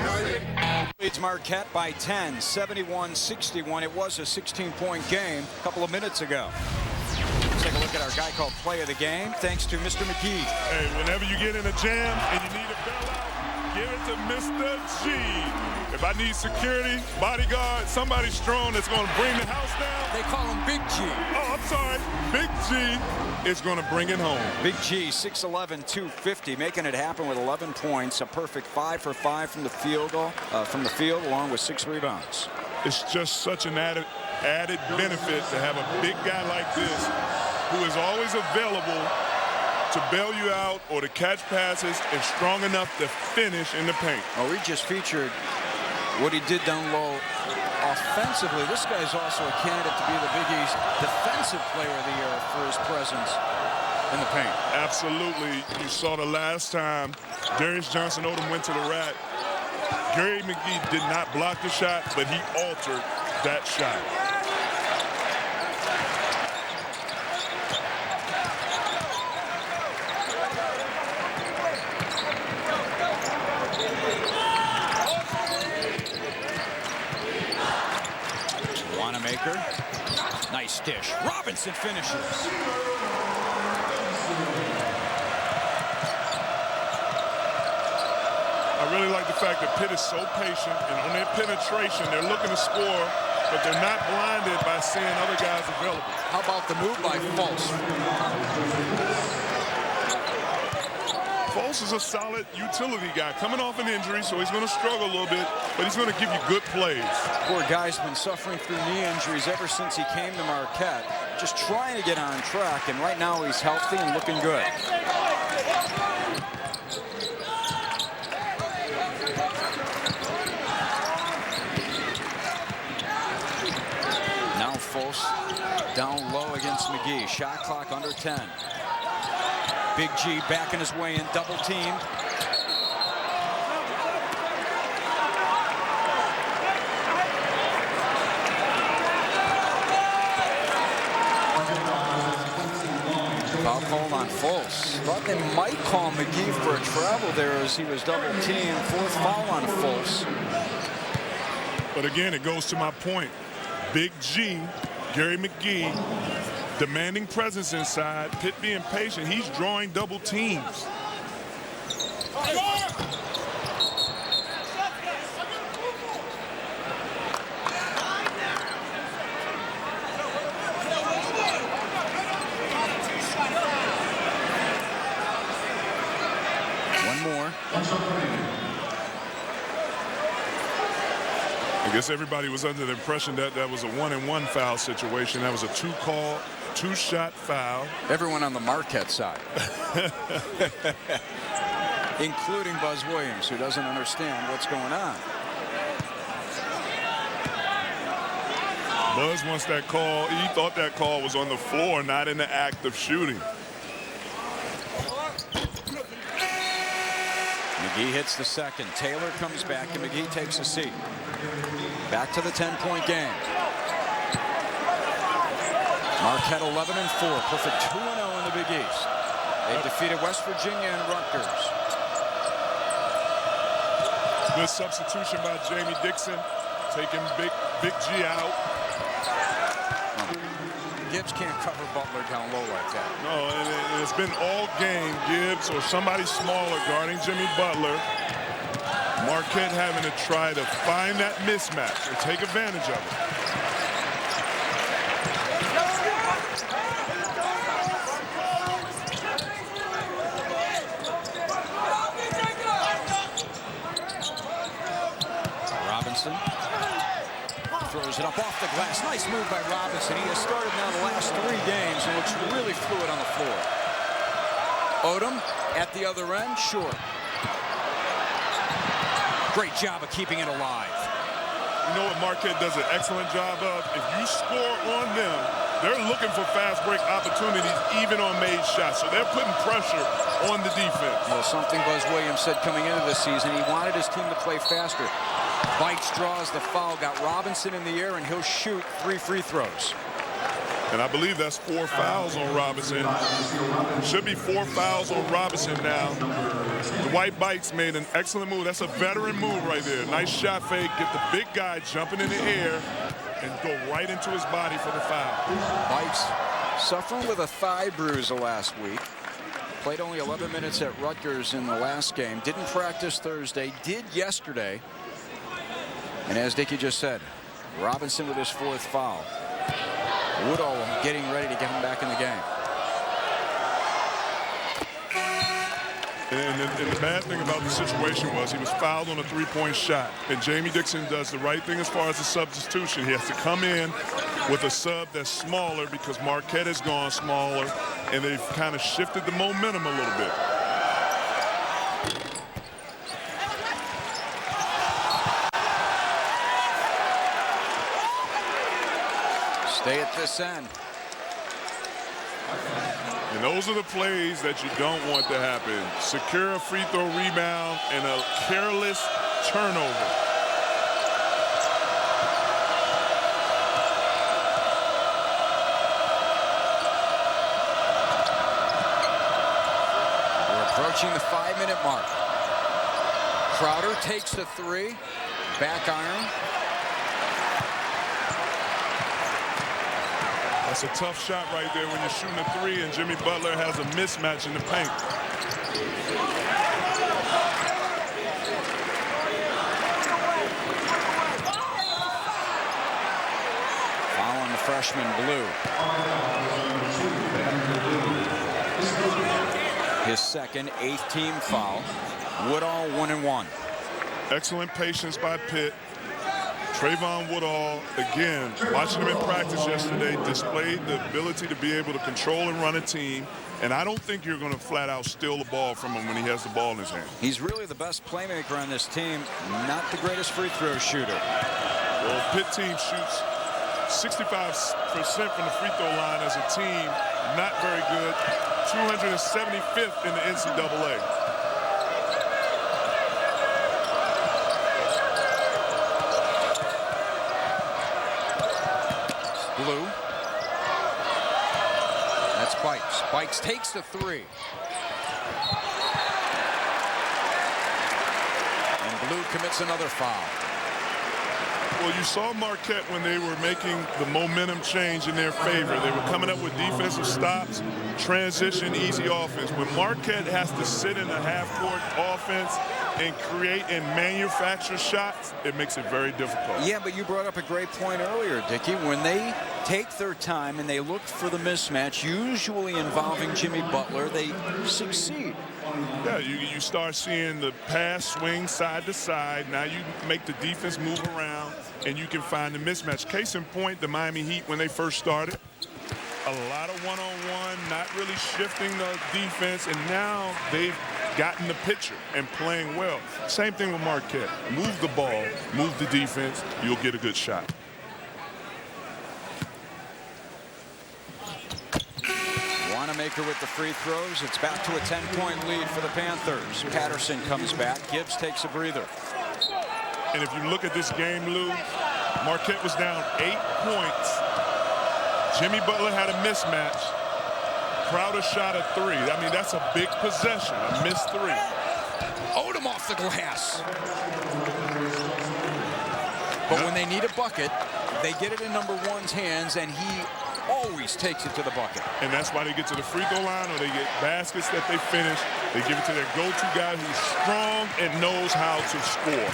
Leads Marquette by 10, 71-61. It was a 16-point game a couple of minutes ago. Let's take a look at our guy called Play of the Game, thanks to Mr. McGee. Hey, whenever you get in a jam and you need a bailout, give it to Mr. G. If I need security, bodyguard, somebody strong that's going to bring the house down. They call him Big G. Oh, I'm sorry. Big G is going to bring it home. Big G, 6'11", 250, making it happen with 11 points, a perfect 5 for 5 from the field, along with 6 rebounds. It's just such an added benefit to have a big guy like this who is always available to bail you out or to catch passes and strong enough to finish in the paint. Oh, we just featured what he did down low offensively. This guy's also a candidate to be the Big East Defensive Player of the Year for his presence in the paint. Absolutely. You saw the last time Darius Johnson Odom went to the rack. Gary McGee did not block the shot, but he altered that shot. Wanamaker. Nice dish. Robinson finishes. I really like the fact that Pitt is so patient, and on their penetration, they're looking to score, but they're not blinded by seeing other guys available. How about the move by Fultz? Fultz is a solid utility guy, coming off an injury, so he's going to struggle a little bit, but he's going to give you good plays. Poor guy's been suffering through knee injuries ever since he came to Marquette, just trying to get on track, and right now he's healthy and looking good. Now Fultz down low against McGee. Shot clock under 10. Big G backing his way in, double teamed. Foul call on Fultz. Thought they might call McGee for a travel there as he was double teamed. Fourth foul on Fultz. But again, it goes to my point. Big G, Gary McGee, demanding presence inside. Pitt being patient. He's drawing double teams. One more. I guess everybody was under the impression that that was a 1-and-1 foul situation. That was a two-shot foul. Everyone on the Marquette side. Including Buzz Williams, who doesn't understand what's going on. Buzz wants that call. He thought that call was on the floor, not in the act of shooting. McGee hits the second. Taylor comes back, and McGee takes a seat. Back to the 10-point game. Marquette 11-4, perfect 2-0 in the Big East. They defeated West Virginia and Rutgers. Good substitution by Jamie Dixon, taking Big G out. Gibbs can't cover Butler down low like that. No, and it's been all game Gibbs or somebody smaller guarding Jimmy Butler. Marquette having to try to find that mismatch and take advantage of it. Robinson throws it up off the glass. Nice move by Robinson. He has started now the last 3 games and looks really fluid on the floor. Odom at the other end, short. Great job of keeping it alive. You know what Marquette does an excellent job of? If you score on them, they're looking for fast break opportunities even on made shots. So they're putting pressure on the defense. Well, something Buzz Williams said coming into this season, he wanted his team to play faster. Bites, draws the foul, got Robinson in the air, and he'll shoot 3 free throws. And I believe that's 4 fouls on Robinson. Should be 4 fouls on Robinson now. The White Bites made an excellent move. That's a veteran move right there. Nice shot fake, get the big guy jumping in the air and go right into his body for the foul. Bites suffering with a thigh bruise the last week. Played only 11 minutes at Rutgers in the last game. Didn't practice Thursday, did yesterday. And as Dickie just said, Robinson with his 4th foul. Woodall getting ready to get him back in the game. And the bad thing about the situation was he was fouled on a 3-point shot. And Jamie Dixon does the right thing as far as the substitution. He has to come in with a sub that's smaller because Marquette has gone smaller, and they've kind of shifted the momentum a little bit. Stay at this end. And those are the plays that you don't want to happen. Secure a free throw rebound and a careless turnover. We're approaching the 5-minute mark. Crowder takes the 3. Back iron. That's a tough shot right there when you're shooting a three and Jimmy Butler has a mismatch in the paint. Foul on the freshman, Blue. His second, 8th team foul. Woodall 1-1. Excellent patience by Pitt. Trayvon Woodall, again, watching him in practice yesterday, displayed the ability to be able to control and run a team. And I don't think you're going to flat out steal the ball from him when he has the ball in his hand. He's really the best playmaker on this team, not the greatest free throw shooter. Well, Pitt team shoots 65% from the free throw line as a team. Not very good. 275th in the NCAA. Blue. That's Bikes. Bikes takes the three. And Blue commits another foul. Well, you saw Marquette when they were making the momentum change in their favor. They were coming up with defensive stops, transition, easy offense. When Marquette has to sit in a half-court offense and create and manufacture shots, it makes it very difficult. Yeah, but you brought up a great point earlier, Dickie. When they take their time and they look for the mismatch, usually involving Jimmy Butler, they succeed. Yeah, you start seeing the pass swing side to side. Now you make the defense move around, and you can find the mismatch. Case in point, the Miami Heat, when they first started, a lot of one-on-one, not really shifting the defense, and now they've gotten the picture and playing well. Same thing with Marquette. Move the ball, move the defense, you'll get a good shot. Wanamaker with the free throws. It's back to a 10-point lead for the Panthers. Patterson comes back. Gibbs takes a breather. And if you look at this game, Lou, Marquette was down 8 points. Jimmy Butler had a mismatch. Crowder shot a three. I mean, that's a big possession, a missed three. Odom off the glass. But when they need a bucket, they get it in number one's hands, and he always takes it to the bucket. And that's why they get to the free throw line, or they get baskets that they finish. They give it to their go-to guy who's strong and knows how to score.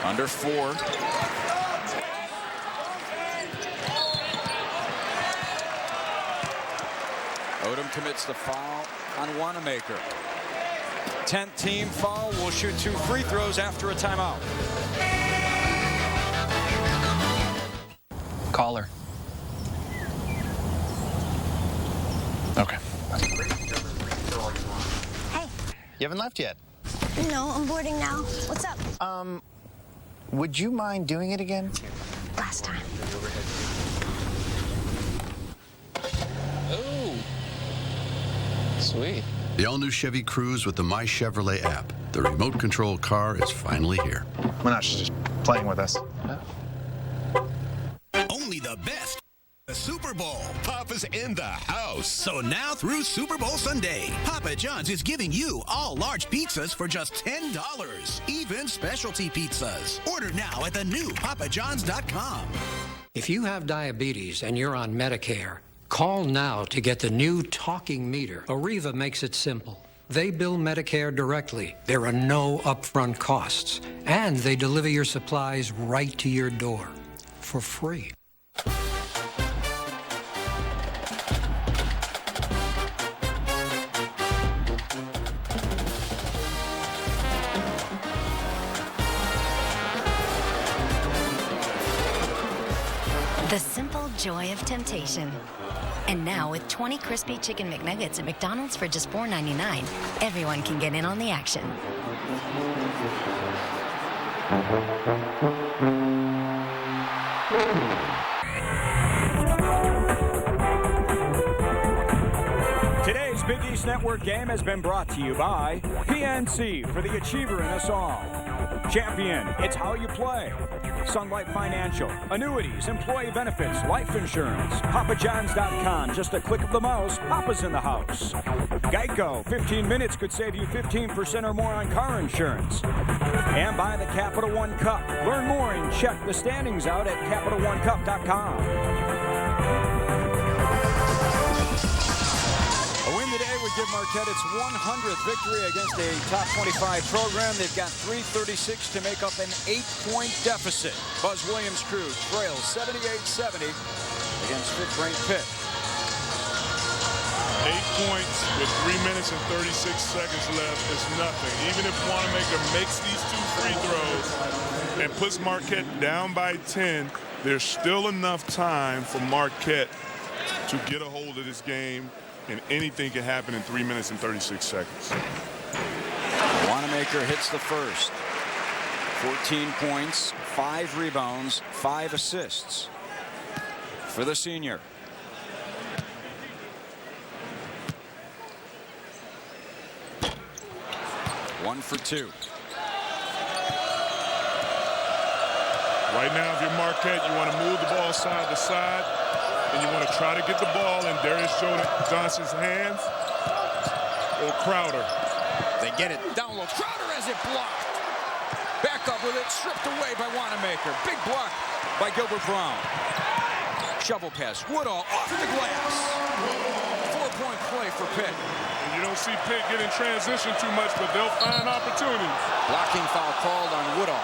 Under 4. Odom commits the foul on Wanamaker. 10th team foul. Will shoot 2 free throws after a timeout. Call her. Okay. Hey. You haven't left yet? No, I'm boarding now. What's up? Would you mind doing it again? Last time. Oh. Sweet. The all-new Chevy Cruze with the My Chevrolet app. The remote control car is finally here. Minaj is just playing with us. Only the best. The Super Bowl. Papa's in the house. So now through Super Bowl Sunday, Papa John's is giving you all large pizzas for just $10. Even specialty pizzas. Order now at the new papajohns.com. If you have diabetes and you're on Medicare, call now to get the new talking meter. Arriva makes it simple. They bill Medicare directly. There are no upfront costs. And they deliver your supplies right to your door for free. The simple joy of temptation. And now with 20 crispy chicken McNuggets at McDonald's for just $4.99, everyone can get in on the action. Today's Big East Network game has been brought to you by PNC, for the achiever in us all. Champion, it's how you play. Sunlight Financial, annuities, employee benefits, life insurance. PapaJohns.com, just a click of the mouse, Papa's in the house. Geico, 15 minutes could save you 15% or more on car insurance. And buy the Capital One Cup. Learn more and check the standings out at CapitalOneCup.com. A win today would give Marquette its 100th victory against a top 25 program. They've got 3:36 to make up an 8-point deficit. Buzz Williams' crew trails 78-70 against fifth-ranked Pitt. 8 points with 3 minutes and 36 seconds left is nothing. Even if Wanamaker makes these 2 free throws and puts Marquette down by 10, there's still enough time for Marquette to get a hold of this game. And anything can happen in 3 minutes and 36 seconds. Wanamaker hits the first. 14 points, 5 rebounds, 5 assists for the senior. One for 2. Right now, if you're Marquette, you want to move the ball side to side. And you want to try to get the ball in Darius Johnson's hands or Crowder. They get it down low. Crowder has it blocked. Back up with it, stripped away by Wanamaker. Big block by Gilbert Brown. Shovel pass. Woodall off the glass. 4-point play for Pitt. And you don't see Pitt get in transition too much, but they'll find opportunities. Blocking foul called on Woodall.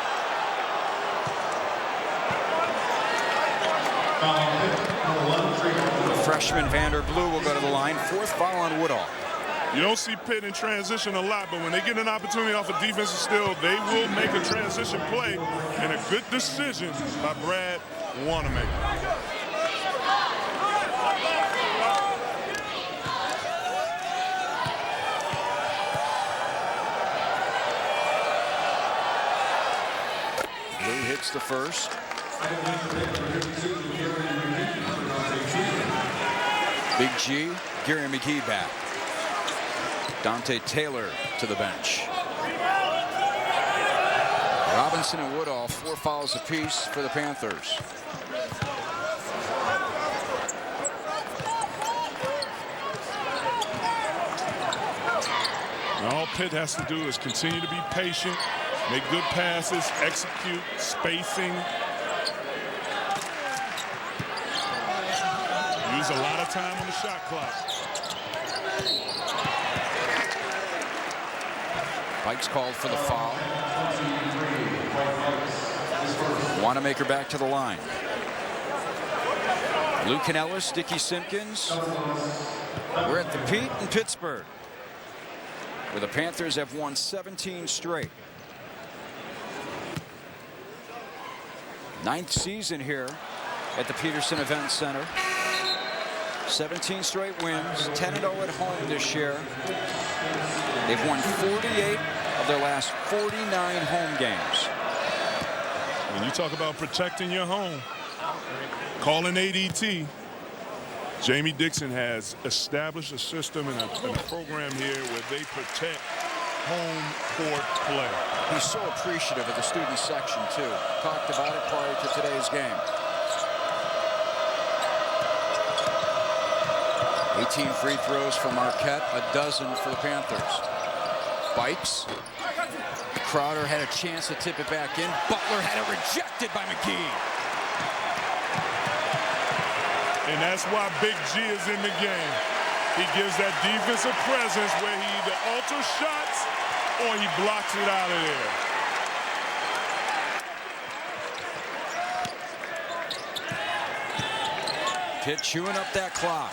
Freshman Vander Blue will go to the line. 4th foul on Woodall. You don't see Pitt in transition a lot, but when they get an opportunity off a defensive steal, they will make a transition play, and a good decision by Brad Wanamaker. Blue hits the first. Big G, Gary McGee back. Dante Taylor to the bench. Robinson and Woodall, 4 fouls apiece for the Panthers. And all Pitt has to do is continue to be patient, make good passes, execute, spacing. Use a lot of time on the shot clock. Pike's called for the foul. Wanamaker back to the line. Luke Ellis, Dickie Simpkins. We're at the Pitt in Pittsburgh, where the Panthers have won 17 straight. 9th season here at the Peterson Event Center. 17 straight wins, 10-0 at home this year. They've won 48 of their last 49 home games. When you talk about protecting your home, calling ADT, Jamie Dixon has established a system and a program here where they protect home court play. He's so appreciative of the student section, too. Talked about it prior to today's game. 18 free throws for Marquette, a dozen for the Panthers. Bikes. Crowder had a chance to tip it back in. Butler had it rejected by McGee. And that's why Big G is in the game. He gives that defensive presence where he either alters shots or he blocks it out of there. Pitt chewing up that clock.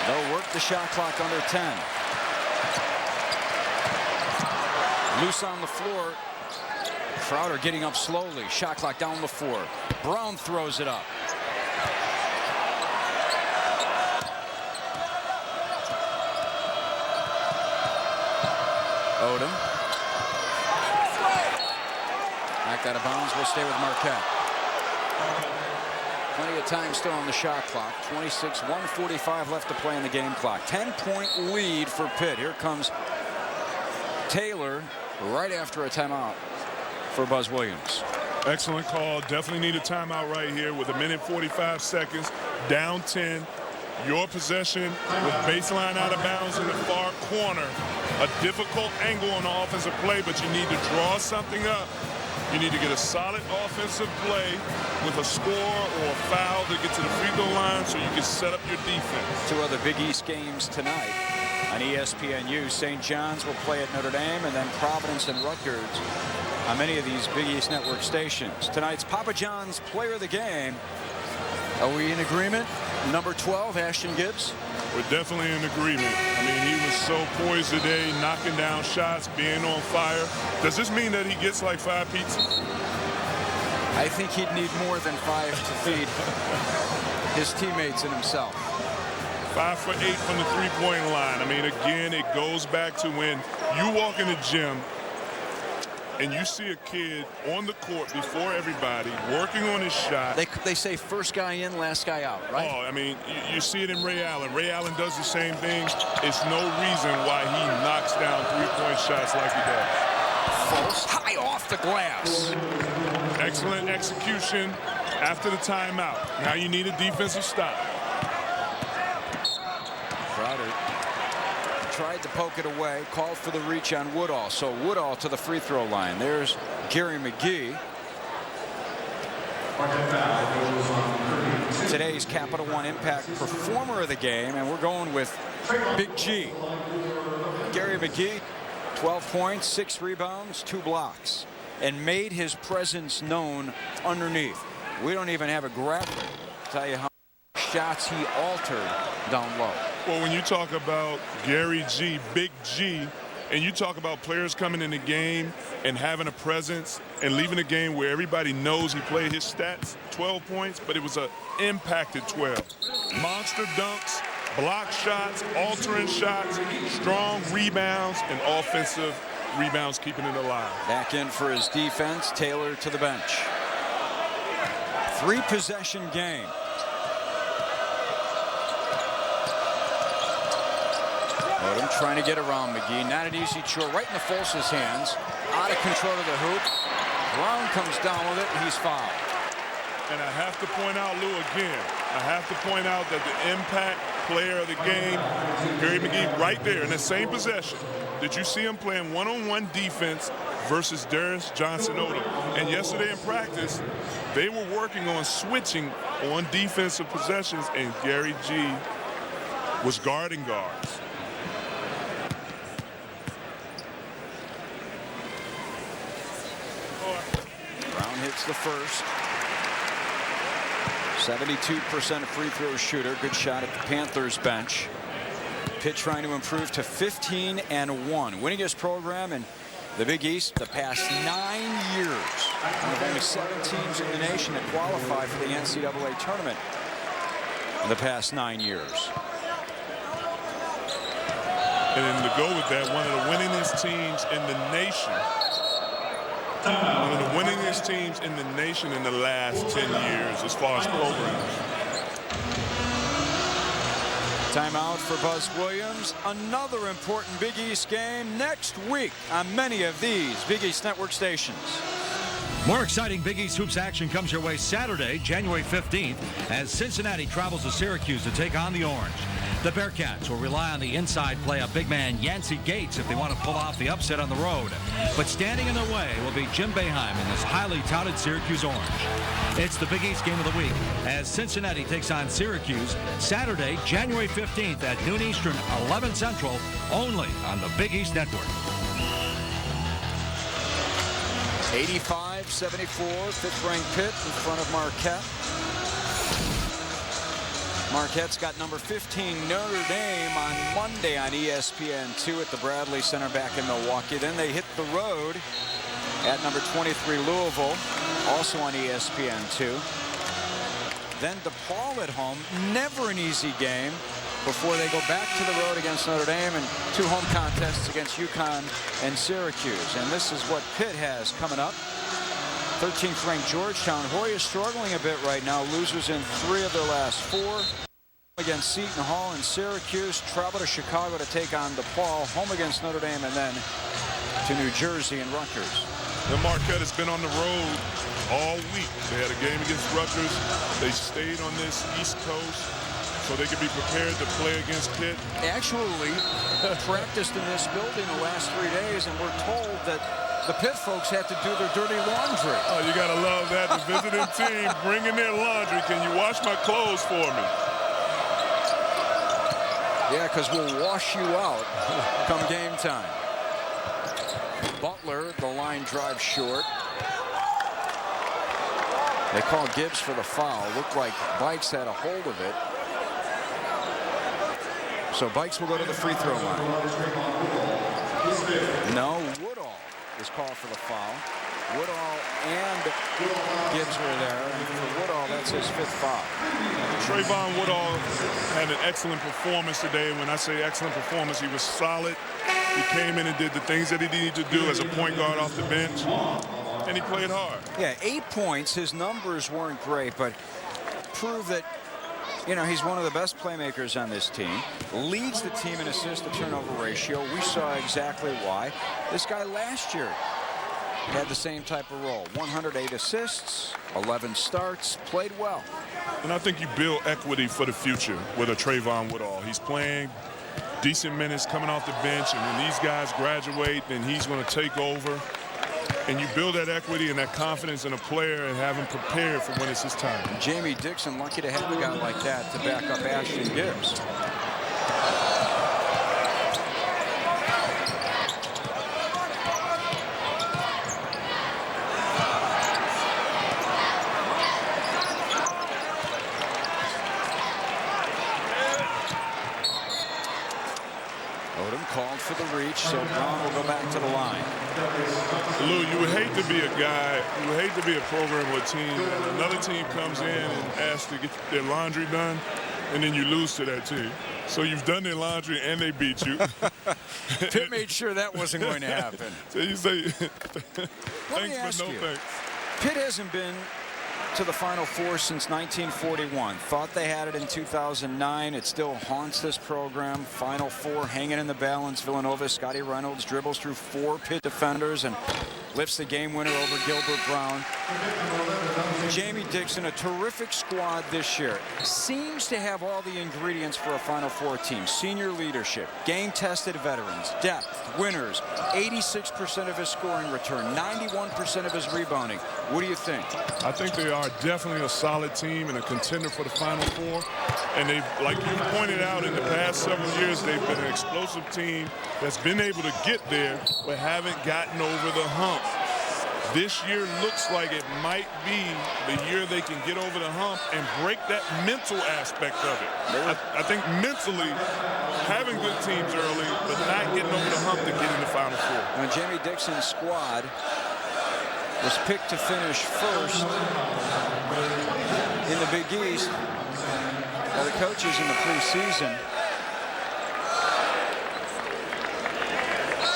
They'll work the shot clock under 10. Loose on the floor. Crowder getting up slowly. Shot clock down the 4. Brown throws it up. Odom. Back out of bounds. Will stay with Marquette. Plenty of time still on the shot clock. 26, 1:45 left to play in the game clock. 10-point lead for Pitt. Here comes Taylor right after a timeout for Buzz Williams. Excellent call. Definitely need a timeout right here with 1:45 seconds, down 10. Your possession with baseline out of bounds in the far corner. A difficult angle on the offensive play, but you need to draw something up. You need to get a solid offensive play with a score or a foul to get to the free throw line so you can set up your defense. 2 other Big East games tonight on ESPNU. St. John's will play at Notre Dame, and then Providence and Rutgers on many of these Big East Network stations. Tonight's Papa John's Player of the Game. Are we in agreement? Number 12, Ashton Gibbs. We're definitely in agreement. I mean, he was so poised today, knocking down shots, being on fire. Does this mean that he gets like 5 pizzas? I think he'd need more than 5 to feed his teammates and himself. 5 for 8 from the three-point line. I mean, again, it goes back to when you walk in the gym and you see a kid on the court before everybody working on his shot. They say first guy in, last guy out, right? Oh, I mean, you see it in Ray Allen. Ray Allen does the same thing. It's no reason why he knocks down three-point shots like he does. False, high off the glass. Excellent execution after the timeout. Now you need a defensive stop. Crowder tried to poke it away, called for the reach on Woodall. So Woodall to the free throw line. There's Gary McGee. Today's Capital One Impact Performer of the Game, and we're going with Big G. Gary McGee, 12 points, 6 rebounds, 2 blocks, and made his presence known underneath. We don't even have a graphic to tell you how many shots he altered down low. Well, when you talk about Gary G, Big G, and you talk about players coming in the game and having a presence and leaving the game where everybody knows he played his stats, 12 points, but it was an impacted 12. Monster dunks, block shots, altering shots, strong rebounds, and offensive rebounds keeping it alive. Back in for his defense, Taylor to the bench. 3-possession game. Odom trying to get around McGee. Not an easy chore. Right in the Folse's hands. Out of control of the hoop. Brown comes down with it, and he's fouled. And I have to point out, Lou, again, I have to point out that the impact player of the game, Gary McGee, right there in the same possession. Did you see him playing one-on-one defense versus Darius Johnson-Odom? And yesterday in practice, they were working on switching on defensive possessions, and Gary G was guarding guards. Brown hits the first. 72% of free throw shooter. Good shot at the Panthers bench. Pitt trying to improve to 15-1. Winningest program in the Big East the past 9 years. One of only 7 teams in the nation that qualify for the NCAA tournament in the past 9 years. And then to go with that, one of the winningest teams in the nation. One of the winningest teams in the nation in the last 10 years as far as programs. Timeout for Buzz Williams. Another important Big East game next week on many of these Big East Network stations. More exciting Big East Hoops action comes your way Saturday, January 15th, as Cincinnati travels to Syracuse to take on the Orange. The Bearcats will rely on the inside play of big man Yancey Gates if they want to pull off the upset on the road. But standing in their way will be Jim Boeheim and this highly touted Syracuse Orange. It's the Big East game of the week as Cincinnati takes on Syracuse Saturday, January 15th at noon Eastern, 11 Central, only on the Big East Network. 85-74, fifth-ranked Pitt in front of Marquette. Marquette's got number 15 Notre Dame on Monday on ESPN2 at the Bradley Center back in Milwaukee. Then they hit the road at number 23 Louisville, also on ESPN2. Then DePaul at home, never an easy game before they go back to the road against Notre Dame and 2 home contests against UConn and Syracuse. And this is what Pitt has coming up. 13th ranked Georgetown. Hoya struggling a bit right now. Losers in 3 of their last 4. Against Seton Hall and Syracuse. Travel to Chicago to take on DePaul. Home against Notre Dame. And then to New Jersey and Rutgers. And Marquette has been on the road all week. They had a game against Rutgers. They stayed on this East Coast so they could be prepared to play against Pitt. Actually practiced in this building the last 3 days, and we're told that the Pitt folks had to do their dirty laundry. Oh, you got to love that. The visiting team bringing their laundry. Can you wash my clothes for me? Yeah, because we'll wash you out come game time. Butler, the line drive short. They call Gibbs for the foul. Looked like Bikes had a hold of it. So Bikes will go to the free throw line. No, Woodall is called for the foul. Woodall and Gibbs were there. And for Woodall, that's his 5th foul. Trayvon Woodall had an excellent performance today. When I say excellent performance, he was solid. He came in and did the things that he needed to do as a point guard off the bench, and he played hard. Yeah, 8 points. His numbers weren't great, but proved that, you know, he's one of the best playmakers on this team. Leads the team in assist-to-turnover ratio. We saw exactly why. This guy last year had the same type of role. 108 assists, 11 starts, played well. And I think you build equity for the future with a Trayvon Woodall. He's playing decent minutes coming off the bench, and when these guys graduate, then he's going to take over. And you build that equity and that confidence in a player and have him prepared for when it's his time. Jamie Dixon, lucky to have a guy like that to back up Ashton Gibbs. Called for the reach, so Brown will go back to the line. Lou, you would hate to be a guy, you would hate to be a program or a team, and another team comes in and asks to get their laundry done, and then you lose to that team. So you've done their laundry and they beat you. Pitt made sure that wasn't going to happen. So you say, thanks, but no thanks. Pitt hasn't been to the Final Four since 1941. Thought they had it in 2009. It still haunts this program. Final Four hanging in the balance. Villanova, Scotty Reynolds dribbles through 4 Pitt defenders and lifts the game winner over Gilbert Brown. Jamie Dixon, a terrific squad this year. Seems to have all the ingredients for a Final Four team. Senior leadership, game-tested veterans, depth, winners, 86% of his scoring return, 91% of his rebounding. What do you think? I think they are definitely a solid team and a contender for the Final Four. And they, like you pointed out, in the past several years, they've been an explosive team that's been able to get there but haven't gotten over the hump. This year looks like it might be the year they can get over the hump and break that mental aspect of it. I think mentally, having good teams early, but not getting over the hump to get in the Final Four. Now, Jamie Dixon's squad was picked to finish first in the Big East by the coaches in the preseason.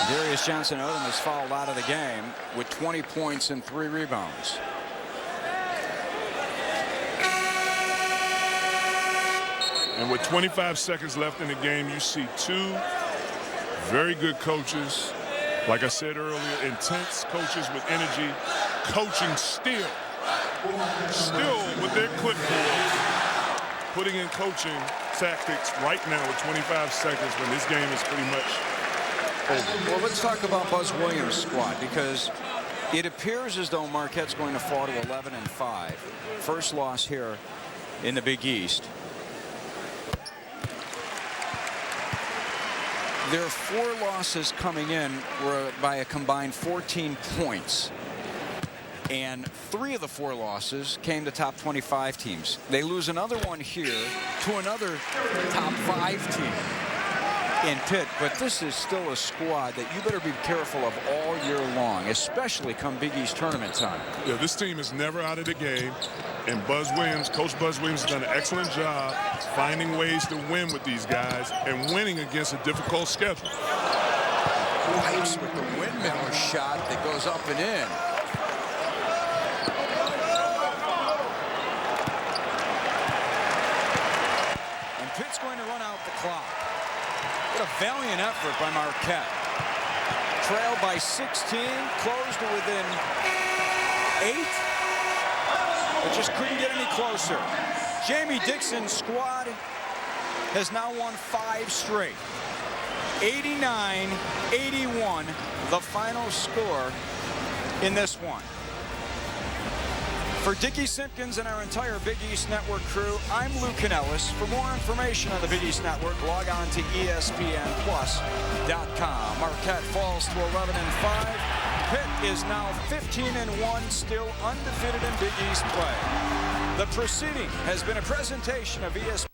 Darius Johnson-Odom was fouled out of the game with 20 points and 3 rebounds. And with 25 seconds left in the game, you see 2 very good coaches. Like I said earlier, intense coaches with energy, coaching still with their clipboards, putting in coaching tactics right now with 25 seconds when this game is pretty much over. Well, let's talk about Buzz Williams' squad, because it appears as though Marquette's going to fall to 11-5. First loss here in the Big East. Their 4 losses coming in were by a combined 14 points. And 3 of the 4 losses came to top 25 teams. They lose another one here to another top 5 team in Pitt, but this is still a squad that you better be careful of all year long, especially come Big East tournament time. Yeah, this team is never out of the game, and Coach Buzz Williams has done an excellent job finding ways to win with these guys and winning against a difficult schedule. Pipes with the windmill shot that goes up and in. And Pitt's going to run out the clock. What a valiant effort by Marquette. trailed by 16, closed to within 8, but just couldn't get any closer. Jamie Dixon's squad has now won 5 straight. 89-81, the final score in this one. For Dickie Simpkins and our entire Big East Network crew, I'm Lou Canellis. For more information on the Big East Network, log on to ESPNplus.com. Marquette falls to 11-5. Pitt is now 15-1, still undefeated in Big East play. The proceeding has been a presentation of ESPN.